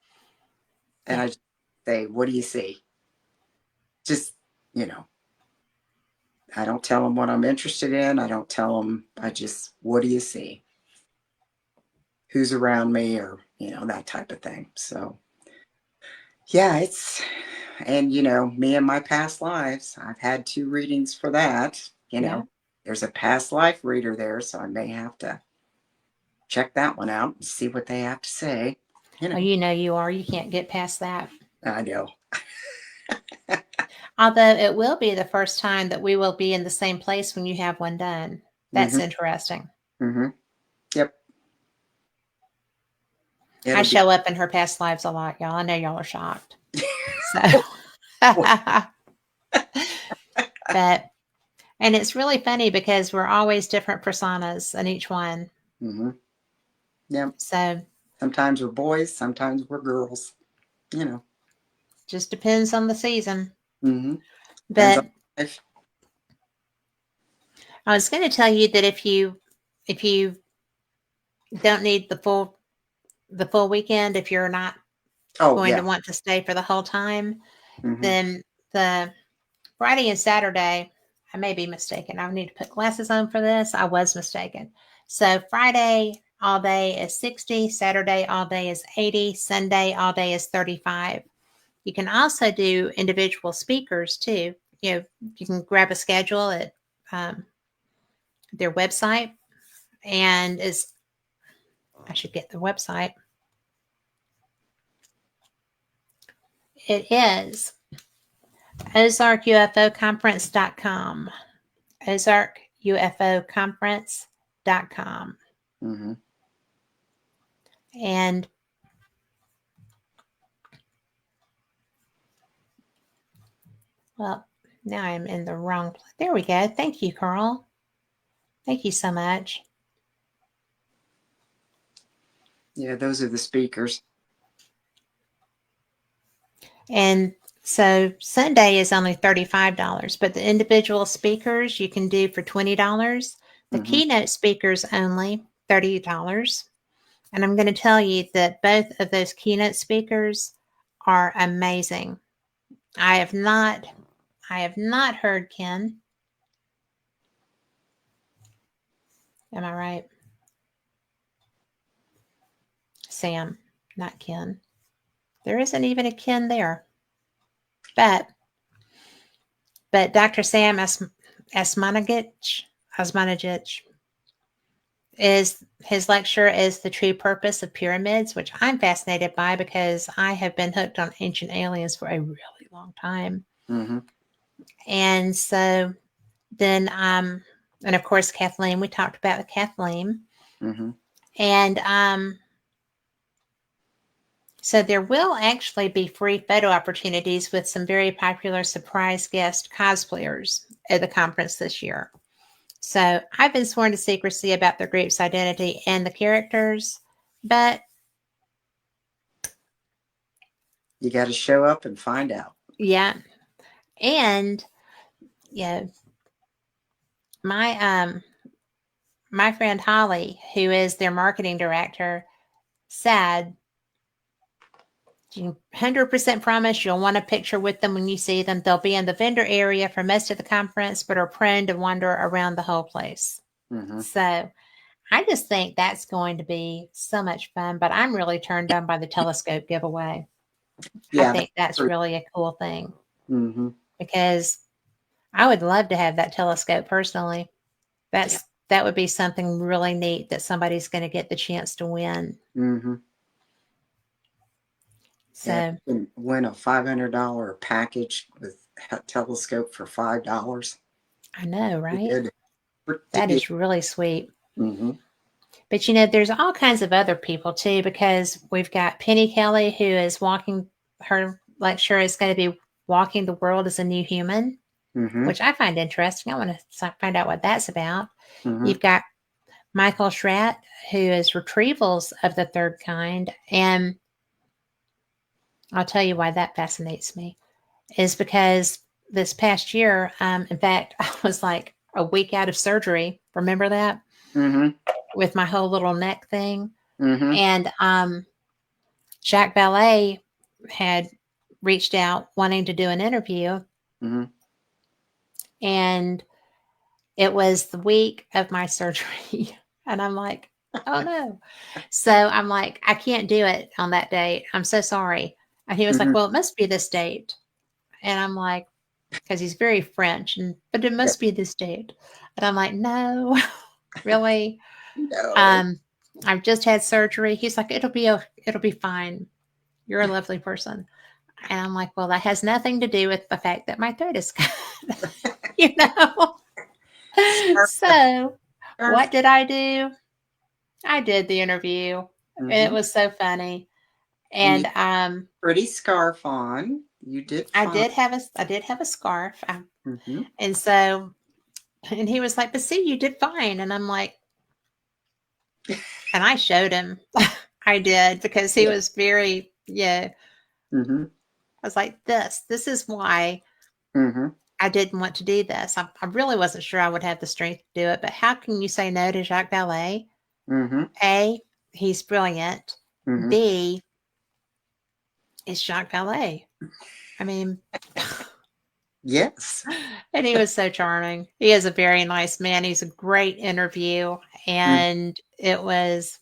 and yeah. I just say, "What do you see?" Just you know, I don't tell them what I'm interested in. I don't tell them. I just, "What do you see?" Who's around me, or that type of thing. So yeah, and me and my past lives, I've had two readings for that. Yeah. There's a past life reader there, so I may have to check that one out and see what they have to say. you Oh, know you are. You can't get past that. I know. Although it will be the first time that we will be in the same place when you have one done. That's Mm-hmm. interesting. Mm-hmm. Yep. I It'll be. show up in her past lives a lot, y'all. I know y'all are shocked. So, but, and it's really funny because we're always different personas in each one. Mm-hmm. Yep. So, Sometimes we're boys, sometimes we're girls. You know. just depends on the season. Mm-hmm. Depends on But life. I was going to tell you that if you don't need the full weekend, if you're not Oh going to yeah. want to stay for the whole time, Mm-hmm. then the Friday and Saturday, I may be mistaken. I need to put glasses on for this. I was mistaken. So Friday all day is 60, Saturday all day is 80, Sunday all day is 35. You can also do individual speakers too. You can grab a schedule at um, their website, and is I should get the website. It is ozarkufoconference.com. ozarkufoconference.com. Mm-hmm. And well, now I'm in the wrong place. There we go. Thank you, Carl. Thank you so much. Yeah, those are the speakers. And so Sunday is only $35, but the individual speakers you can do for $20. The Mm-hmm. keynote speakers only $30. And I'm going to tell you that both of those keynote speakers are amazing. I have not heard Ken. Am I right? Sam, not Ken. There isn't even a Ken there. But Dr. Sam Asmanagich is his lecture is the true purpose of pyramids, which I'm fascinated by because I have been hooked on ancient aliens for a really long time. Mm-hmm. And so then and of course Kathleen, we talked about Kathleen. Mm-hmm. And so there will actually be free photo opportunities with some very popular surprise guest cosplayers at the conference this year. So I've been sworn to secrecy about the group's identity and the characters, but You got to show up and find out. yeah. And yeah, my my friend Holly, who is their marketing director, said, "You 100% promise you'll want a picture with them when you see them. They'll be in the vendor area for most of the conference, but are prone to wander around the whole place." Mm-hmm. So I just think that's going to be so much fun. But I'm really turned on by the telescope giveaway. I Yeah. think that's really a cool thing Mm-hmm. because I would love to have that telescope personally. Yeah. That would be something really neat that somebody's going to get the chance to win. Mm-hmm. Yeah. So You can win a $500 package with a telescope for $5. I know, Pretty right? good. Pretty That good. is really sweet. Mm-hmm. But you know, there's all kinds of other people too, because we've got Penny Kelly, who is walking, her lecture is going to be walking the world as a new human, Mm-hmm. which I find interesting. I want to find out what that's about. Mm-hmm. You've got Michael Schratt, who is retrievals of the third kind. And I'll tell you why that fascinates me is because this past year, in fact, I was like a week out of surgery. Remember that? Mm-hmm. With my whole little neck thing. Mm-hmm. And Jacques Ballet had reached out wanting to do an interview. Mm-hmm. And it was the week of my surgery. And I'm like, oh no. So I'm like, I can't do it on that date. I'm so sorry. And he was like, Mm-hmm. well, it must be this date. And I'm like, because he's very French, but it Yep. must be this date. And I'm like, no, really. No. Um, I've just had surgery. He's like, it'll be fine. You're a lovely person. And I'm like, well, that has nothing to do with the fact that my throat is cut, you know? Scarf. So Scarf. what did I do? I did the interview. And it Mm-hmm. was so funny. And you And pretty scarf on. You did fine. I did have a scarf. Mm-hmm. And so and he was like, but see, you did fine. And I'm like, and I showed him. I did because he Yeah. was very, yeah. Mm-hmm. I was like, this is why Mm-hmm. I didn't want to do this. I really wasn't sure I would have the strength to do it, but how can you say no to Jacques Ballet? Mm-hmm. A, he's brilliant. Mm-hmm. B, it's Jacques Ballet. I mean, Yes. and he was so charming. He is a very nice man. He's a great interview. Mm-hmm. And it was,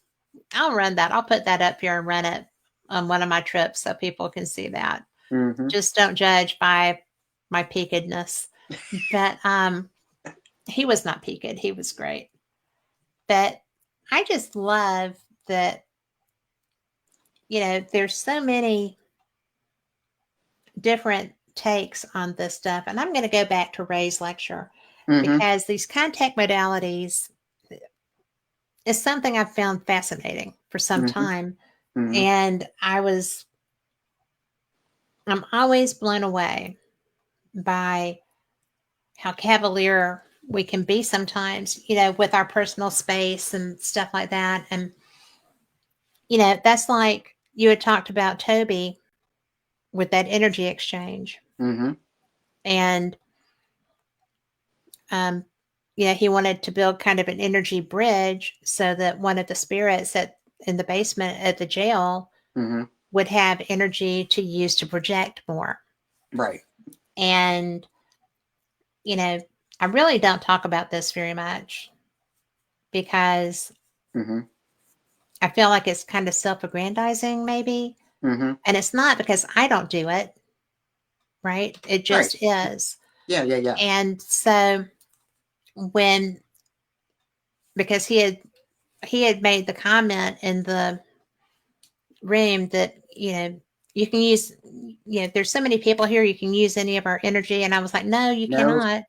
I'll run that. I'll put that up here and run it on one of my trips so people can see that. Mm-hmm. Just don't judge by my peakedness. But he was not peaked. He was great. But I just love that, you know, there's so many different takes on this stuff. And I'm going to go back to Ray's lecture Mm-hmm. because these contact modalities is something I've found fascinating for some Mm-hmm. time. Mm-hmm. And I'm always blown away by how cavalier we can be sometimes, you know, with our personal space and stuff like that. And, you know, that's like you had talked about Toby with that energy exchange. Mm-hmm. And, um, yeah, he wanted to build kind of an energy bridge so that one of the spirits that in the basement at the jail Mm-hmm. would have energy to use to project more. Right. And, you know, I really don't talk about this very much because Mm-hmm. I feel like it's kind of self aggrandizing, maybe. Mm-hmm. And it's not because I don't do it, right? It Right. just is. Yeah, yeah, yeah. And so when, because he had made the comment in the room that, you know, you can use, you know, there's so many people here, you can use any of our energy. And I was like, no, you No, cannot.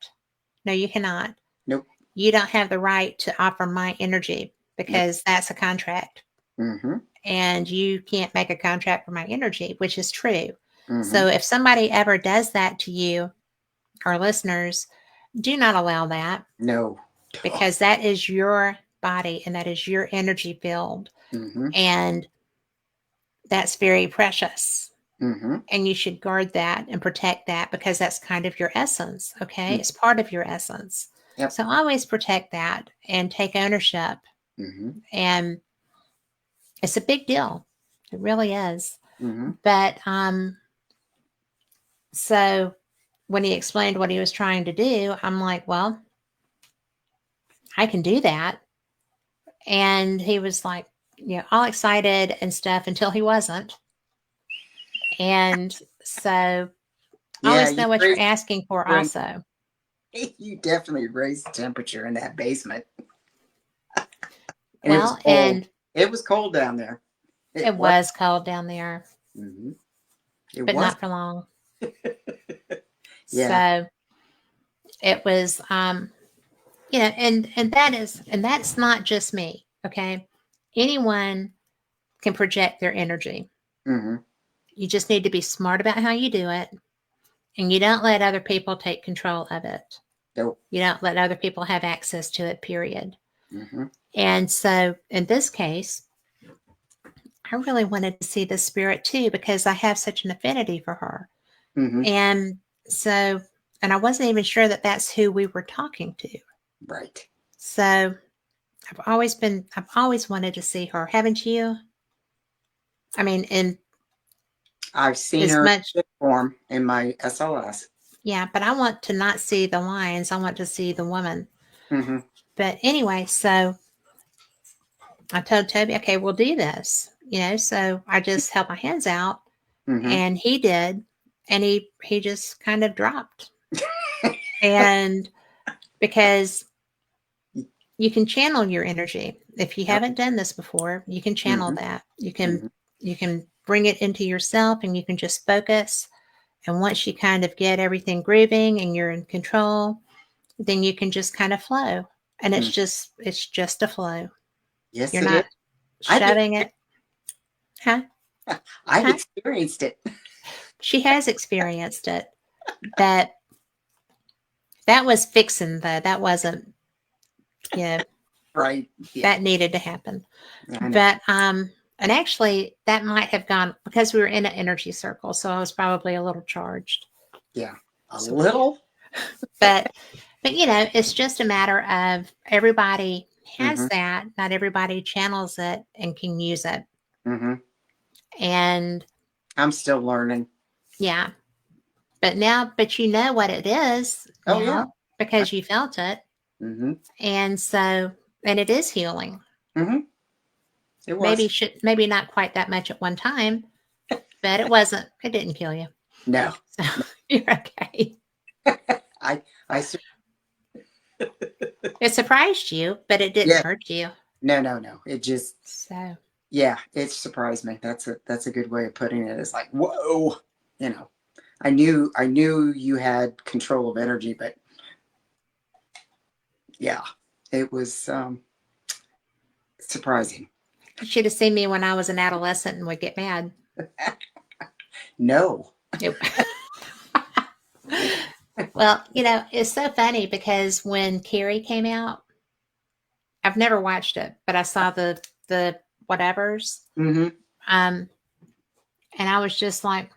No, you cannot. nope, You don't have the right to offer my energy nope. because that's a contract. Mm-hmm. And you can't make a contract for my energy, which is true. Mm-hmm. So if somebody ever does that to you, our listeners, do not allow that No. because that is your body and that is your energy field. Mm-hmm. And that's very precious. Mm-hmm. And you should guard that and protect that because that's kind of your essence. Okay. Mm-hmm. It's part of your essence. Yep. So always protect that and take ownership. Mm-hmm. And it's a big deal. It really is. Mm-hmm. But so when he explained what he was trying to do, I'm like, well, I can do that. And he was like, you know, all excited and stuff until he wasn't. And so Yeah, always you know what you're praised asking for her and also. You definitely raised the temperature in that basement. And it was Well, cold. and It was cold down there. it It was. was cold down there, Hmm. It but was. not for long. Yeah. So it was, and that's not just me. Okay. Anyone can project their energy. Hmm. You just need to be smart about how you do it, and you don't let other people take control of it. Nope. You don't let other people have access to it, period. Hmm. And so in this case, I really wanted to see the spirit too because I have such an affinity for her. Hmm. And so, and I wasn't even sure that that's who we were talking to. Right. So I've always wanted to see her. Haven't you? I mean, in I've seen as her much, in form in my SLS. yeah, but I want to not see the lions. I want to see the woman. Hmm. But anyway, so I told Toby, okay, we'll do this. So I just held my hands out Hmm. and he did. And he just kind of dropped. And because you can channel your energy. If you Yep. haven't done this before, you can channel Hmm. that. Hmm. You can bring it into yourself and you can just focus. And once you kind of get everything grooving and you're in control, then you can just kind of flow. And Hmm. it's just a flow. Yes, You're it is. not I've shoving it. Huh? I've Huh? experienced it. She has experienced it. But that was fixing though. That wasn't, yeah, Right. Yeah. that needed to happen. I know. But and actually that might have gone because we were in an energy circle, so I was probably a little charged. Yeah. A So little. but it's just a matter of everybody has Hmm. that. Not everybody channels it and can use it. Hmm. And I'm still learning. yeah, but you know what it is Oh yeah. now because you felt it. Hmm. And so, and it is healing. Hmm. It was. Maybe not quite that much at one time, but it didn't kill you. No. So you're okay. I I It surprised you, but it didn't yeah. hurt you. No. It just So, yeah, it surprised me. That's a good way of putting it. It's like, whoa, you know. I knew you had control of energy, but yeah, it was surprising. you should have seen me when I was an adolescent and would get mad. No. It, well, it's so funny because when Carrie came out, I've never watched it, but I saw the whatevers, Hmm. um, and I was just like,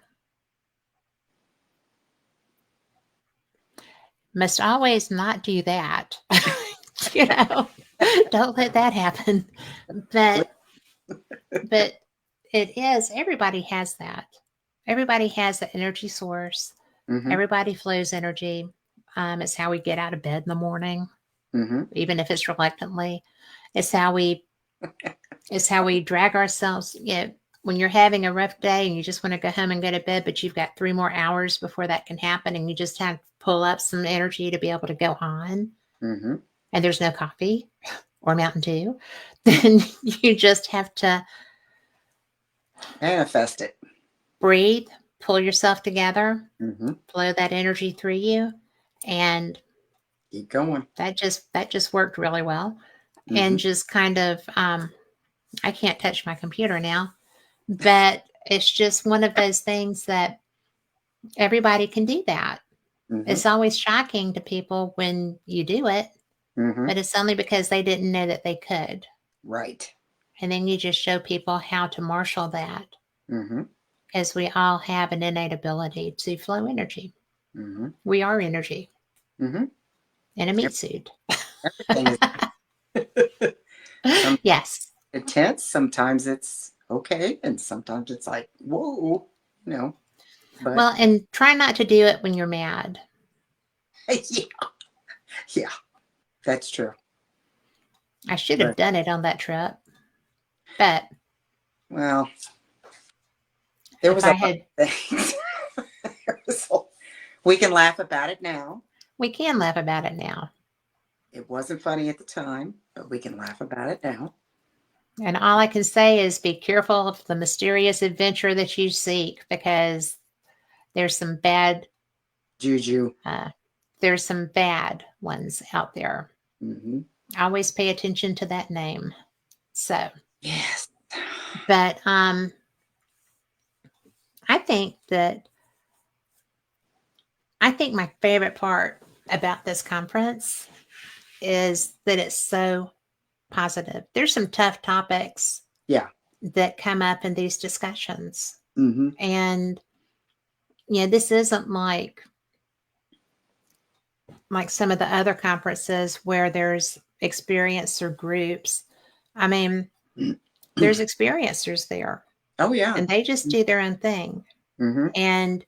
must always not do that, you know. Don't let that happen. But but it is. Everybody has that. Everybody has the energy source. Hmm. Everybody flows energy. It's how we get out of bed in the morning, Hmm. even if it's reluctantly. It's how we it's how we drag ourselves. When you're having a rough day and you just want to go home and go to bed, but you've got 3 more hours before that can happen, and you just have to pull up some energy to be able to go on, Hmm. and there's no coffee or Mountain Dew, then you just have to Manifest it. breathe, pull yourself together, Hmm. flow that energy through you, and Keep going. that just worked really well. Hmm. And just kind of I can't touch my computer now, but it's just one of those things that everybody can do that. Hmm. It's always shocking to people when you do it, Hmm. but it's only because they didn't know that they could. Right. And then you just show people how to marshal that Hmm. because we all have an innate ability to flow energy. Hmm. We are energy Hmm. in a meat suit. Everything is some Yes. intense. Sometimes it's okay, and sometimes it's like, whoa, you know. But Well, and try not to do it when you're mad. yeah, yeah, that's true. I should have But done it on that trip, but well, there if was a I lot had, of things. There was a- we can laugh about it now, We can laugh about it now. It wasn't funny at the time, but we can laugh about it now. And all I can say is be careful of the mysterious adventure that you seek, because there's some bad Juju. uh, there's some bad ones out there. Mm-hmm. Always pay attention to that name. So, Yes. but I think that I think my favorite part about this conference is that it's so positive. There's some tough topics Yeah. that come up in these discussions. Mm-hmm. And this isn't like some of the other conferences where there's experiencer groups. I mean, there's experiencers there Oh yeah. and they just do their own thing. Mm-hmm. And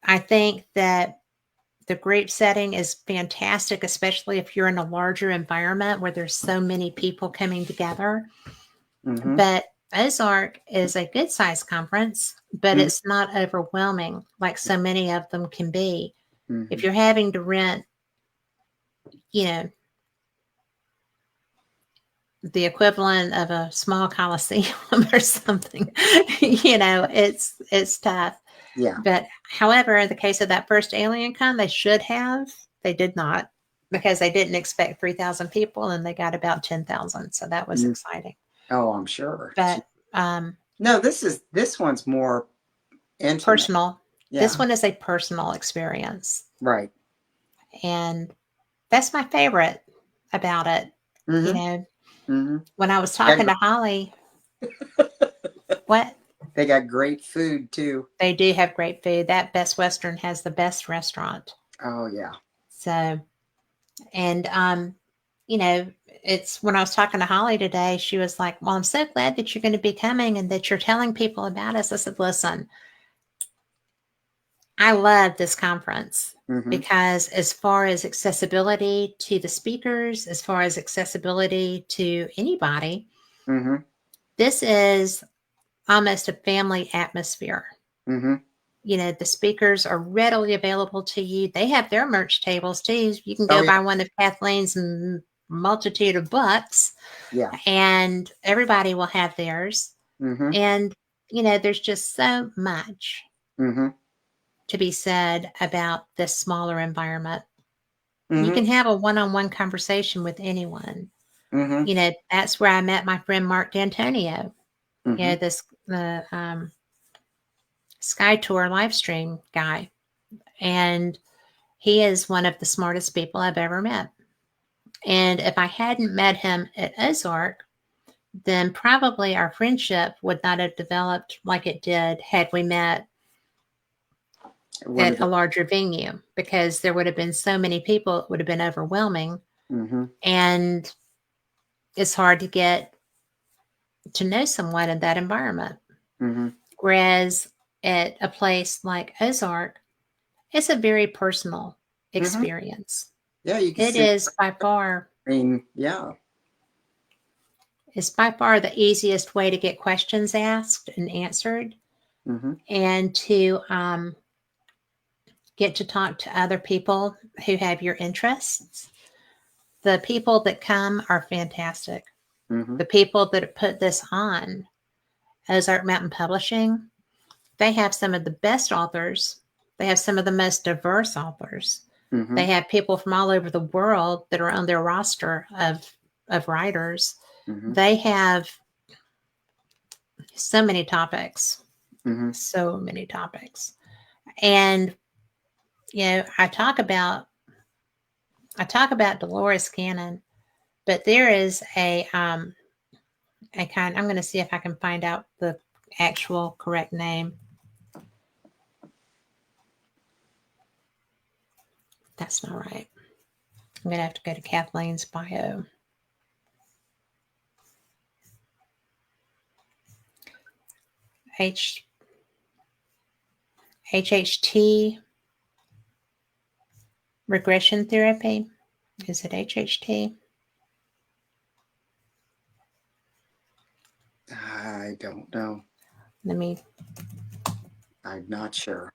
I think that the group setting is fantastic, especially if you're in a larger environment where there's so many people coming together. Mm-hmm. But Ozark is a good sized conference, but Mm-hmm. it's not overwhelming like so many of them can be. Mm-hmm. If you're having to rent, you know, the equivalent of a small coliseum or something, it's tough. Yeah. But however, in the case of that first Alien Con, they did not, because they didn't expect 3,000 people and they got about 10,000. So that was Mm. exciting. Oh, I'm sure. But No, this one's more intimate. personal, this Yeah. one is a personal experience. Right. And that's my favorite about it. You Mm-hmm. know, Mm-hmm. when I was They talking to Holly, what? they got great food too. They do have great food. That Best Western has the best restaurant. Oh yeah. So, and it's when I was talking to Holly today, she was like, "Well, I'm so glad that you're going to be coming and that you're telling people about us." I said, "Listen, I love this conference Mm-hmm. because as far as accessibility to the speakers, as far as accessibility to anybody, Mm-hmm. this is almost a family atmosphere. Mm-hmm. The speakers are readily available to you. They have their merch tables too. You can Oh go yeah. buy one of Kathleen's multitude of books, Yeah. and everybody will have theirs. Mm-hmm. And, there's just so much Mm-hmm. to be said about this smaller environment. You Mm-hmm. can have a one on one conversation with anyone. Mm-hmm. That's where I met my friend Mark D'Antonio, Mm-hmm. the Sky Tour live stream guy. And he is one of the smartest people I've ever met. And if I hadn't met him at Ozark, then probably our friendship would not have developed like it did had we met What at is a it? larger venue, because there would have been so many people, it would have been overwhelming. Mm-hmm. And it's hard to get to know someone in that environment. Mm-hmm. Whereas at a place like Ozark, it's a very personal Mm-hmm. experience. Yeah, you can It see. is by far I mean, yeah. It's by far the easiest way to get questions asked and answered, Mm-hmm. and to get to talk to other people who have your interests. The people that come are fantastic. Mm-hmm. The people that put this on, Ozark Mountain Publishing, they have some of the best authors. They have some of the most diverse authors. Mm-hmm. They have people from all over the world that are on their roster of writers. Mm-hmm. They have so many topics, Mm-hmm. so many topics. And I talk about Dolores Cannon, but there is a kind. I'm going to see if I can find out the actual correct name. That's not right. I'm going to have to go to Kathleen's bio. H HHT regression therapy. Is it HHT? I don't know. Let me. I'm not sure.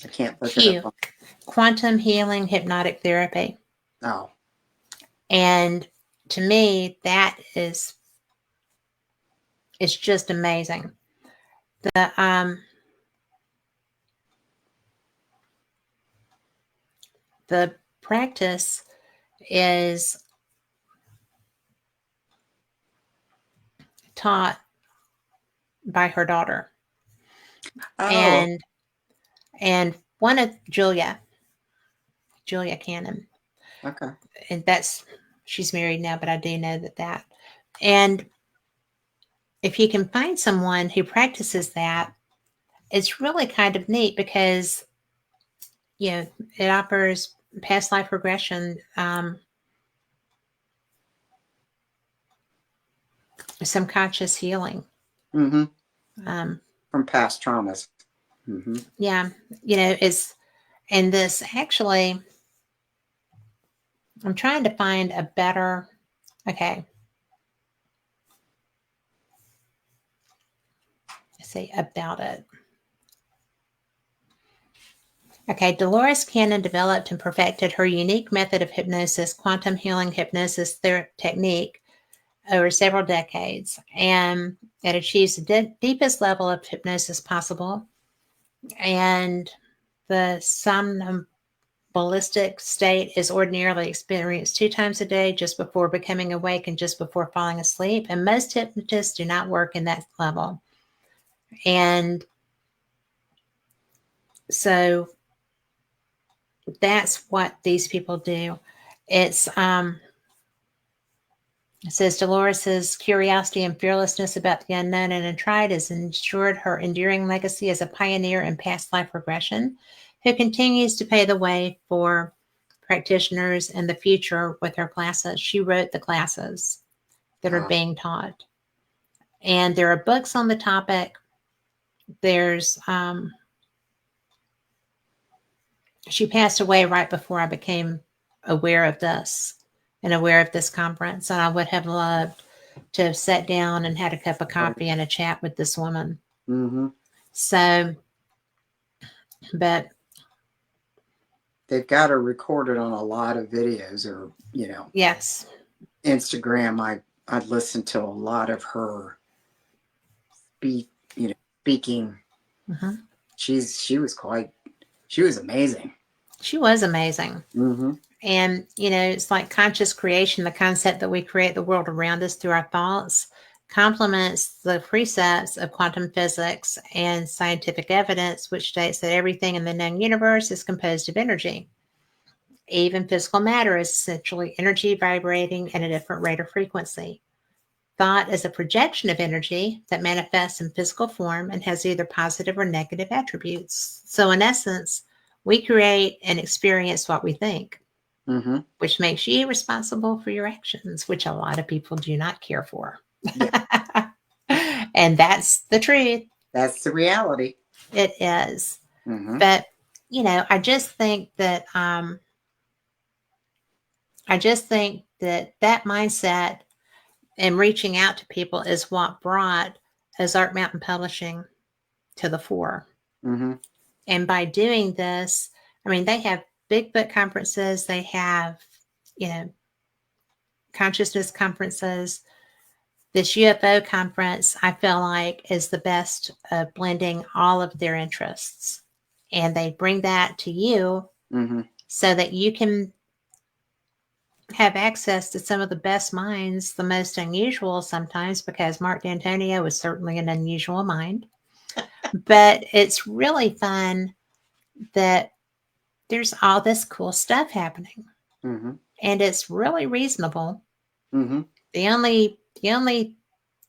I can't look it up Q, on. quantum healing hypnotic therapy. Oh, And to me, that is it's just amazing. The the practice is taught by her daughter, oh, and one of Julia Cannon, okay. and that's she's married now, but I do know that. And if you can find someone who practices that, it's really kind of neat because it offers past life regression, some conscious healing. Mm-hmm. Um, From past traumas. Mm-hmm. yeah, it's and this actually, I'm trying to find a better. Okay, let's see about it. Okay, Dolores Cannon developed and perfected her unique method of hypnosis, quantum healing hypnosis technique, over several decades, and it achieves the deepest level of hypnosis possible. And the somnambulistic state is ordinarily experienced 2 times a day, just before becoming awake and just before falling asleep. And most hypnotists do not work in that level. And so that's what these people do. It says Dolores's curiosity and fearlessness about the unknown and untried has ensured her enduring legacy as a pioneer in past life regression, who continues to pave the way for practitioners in the future with her classes. She wrote the classes that are Oh, being taught, and there are books on the topic. There's She passed away right before I became aware of this and aware of this conference, and I would have loved to have sat down and had a cup of right. coffee and a chat with this woman. Mm-hmm. So, but They've got her recorded on a lot of videos, or yes. Instagram. I listened to a lot of her speak. Speaking. Mhm. She was amazing. She was amazing. Mm-hmm. And, it's like conscious creation, the concept that we create the world around us through our thoughts, complements the precepts of quantum physics and scientific evidence, which states that everything in the known universe is composed of energy. Even physical matter is essentially energy vibrating at a different rate or frequency. Thought is a projection of energy that manifests in physical form and has either positive or negative attributes. So, in essence, we create and experience what we think, Mm-hmm. which makes you responsible for your actions, which a lot of people do not care for. Yeah, And that's the truth. that's the reality. It is. Mm-hmm. But, I just think that mindset and reaching out to people is what brought Ozark Mountain Publishing to the fore. Mm-hmm. And by doing this, I mean, they have big book conferences, they have, you know, consciousness conferences. This UFO conference, I feel like, is the best of blending all of their interests. And they bring that to you Mm-hmm. so that you can have access to some of the best minds, the most unusual sometimes, because Mark D'Antonio is certainly an unusual mind. But it's really fun that there's all this cool stuff happening, Mm-hmm. and it's really reasonable. Mm-hmm. The only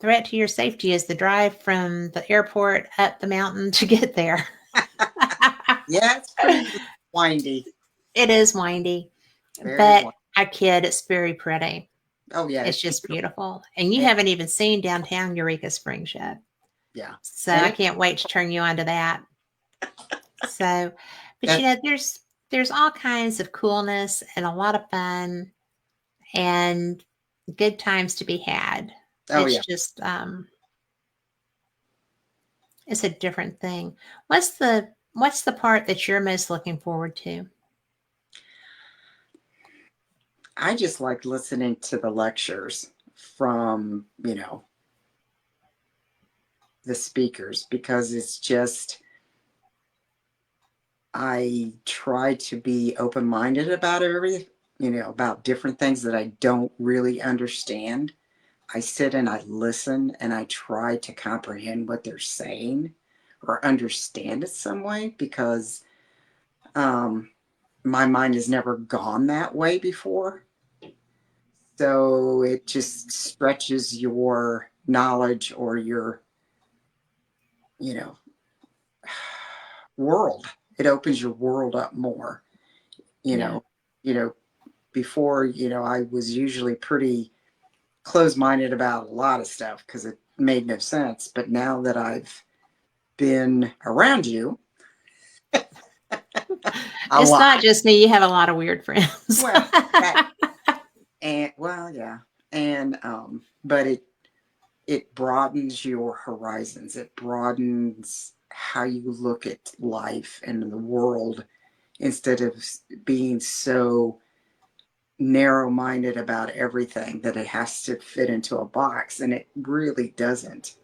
threat to your safety is the drive from the airport up the mountain to get there. Yeah, it's pretty windy. It is windy, Very but windy. I kid, it's very pretty. Oh yeah, It's it's just beautiful. beautiful. And you And, haven't even seen downtown Eureka Springs yet. yeah, So and I it. can't wait to turn you on to that. So, but That, there's all kinds of coolness and a lot of fun and good times to be had. oh It's yeah. just it's a different thing. What's the What's the part that you're most looking forward to? I just like listening to the lectures from, the speakers because it's just, I try to be open minded about about different things that I don't really understand. I sit and I listen and I try to comprehend what they're saying or understand it some way because um, my mind has never gone that way before. So it just stretches your knowledge or your, you know, world. It opens your world up more, you Yeah. know, you know, before, I was usually pretty closed minded about a lot of stuff because it made no sense. But now that I've been around you a It's lot, not just me. You have a lot of weird friends. well, that, and well, yeah. And, but it broadens your horizons. It broadens how you look at life and the world instead of being so narrow minded about everything that it has to fit into a box. And it really doesn't.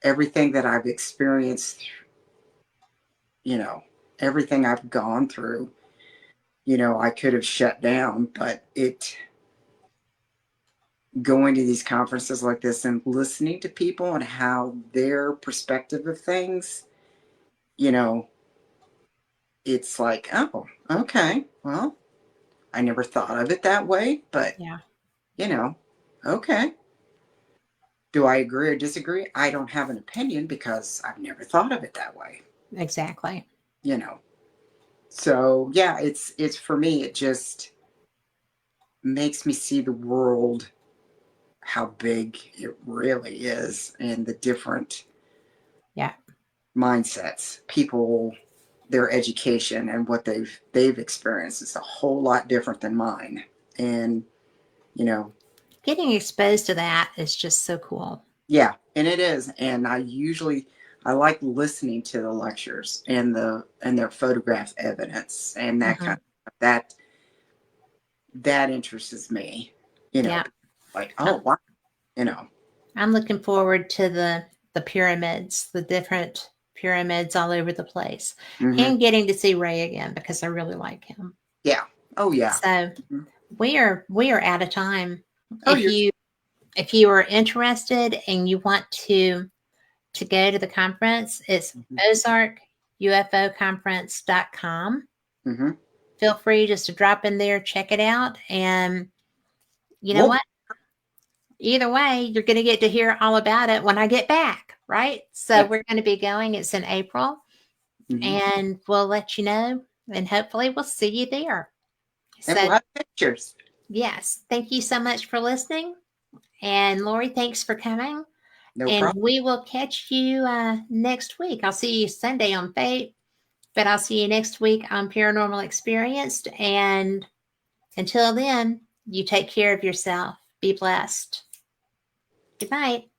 Everything that I've experienced, you know, everything I've gone through, I could have shut down, but going to these conferences like this and listening to people and how their perspective of things, you know, it's like, oh, okay, well, I never thought of it that way, but, Yeah, you know, okay. Do I agree or disagree? I don't have an opinion because I've never thought of it that way, exactly. you know. So, yeah, it's for me it just makes me see the world how big it really is and the different Yeah. mindsets, people, their education and what they've experienced is a whole lot different than mine. And, you know, Getting exposed to that is just so cool. yeah, and it is. And I like listening to the lectures and their photograph evidence and that Hmm. kind of that interests me. You know, Yeah. like, I- oh wow, you know. I'm looking forward to the pyramids, the different pyramids all over the place, Hmm. and getting to see Ray again because I really like him. Yeah. Oh yeah. So Mhm. we are out of time. Oh, If you're. you are interested and you want to go to the conference, it's Hmm. ozarkufoconference.com. Hmm. Feel free just to drop in there, check it out, and you know Well. what? Either way, you're going to get to hear all about it when I get back, right? So Yeah. we're going to be going. It's in April, Hmm. and we'll let you know, and hopefully we'll see you there. And So we'll have pictures. yes, thank you so much for listening, and Lori, thanks for coming. No And problem. we will catch you next week. I'll see you Sunday on Fate, but I'll see you next week on Paranormal Experienced. And until then, you take care of yourself. Be blessed. Good night.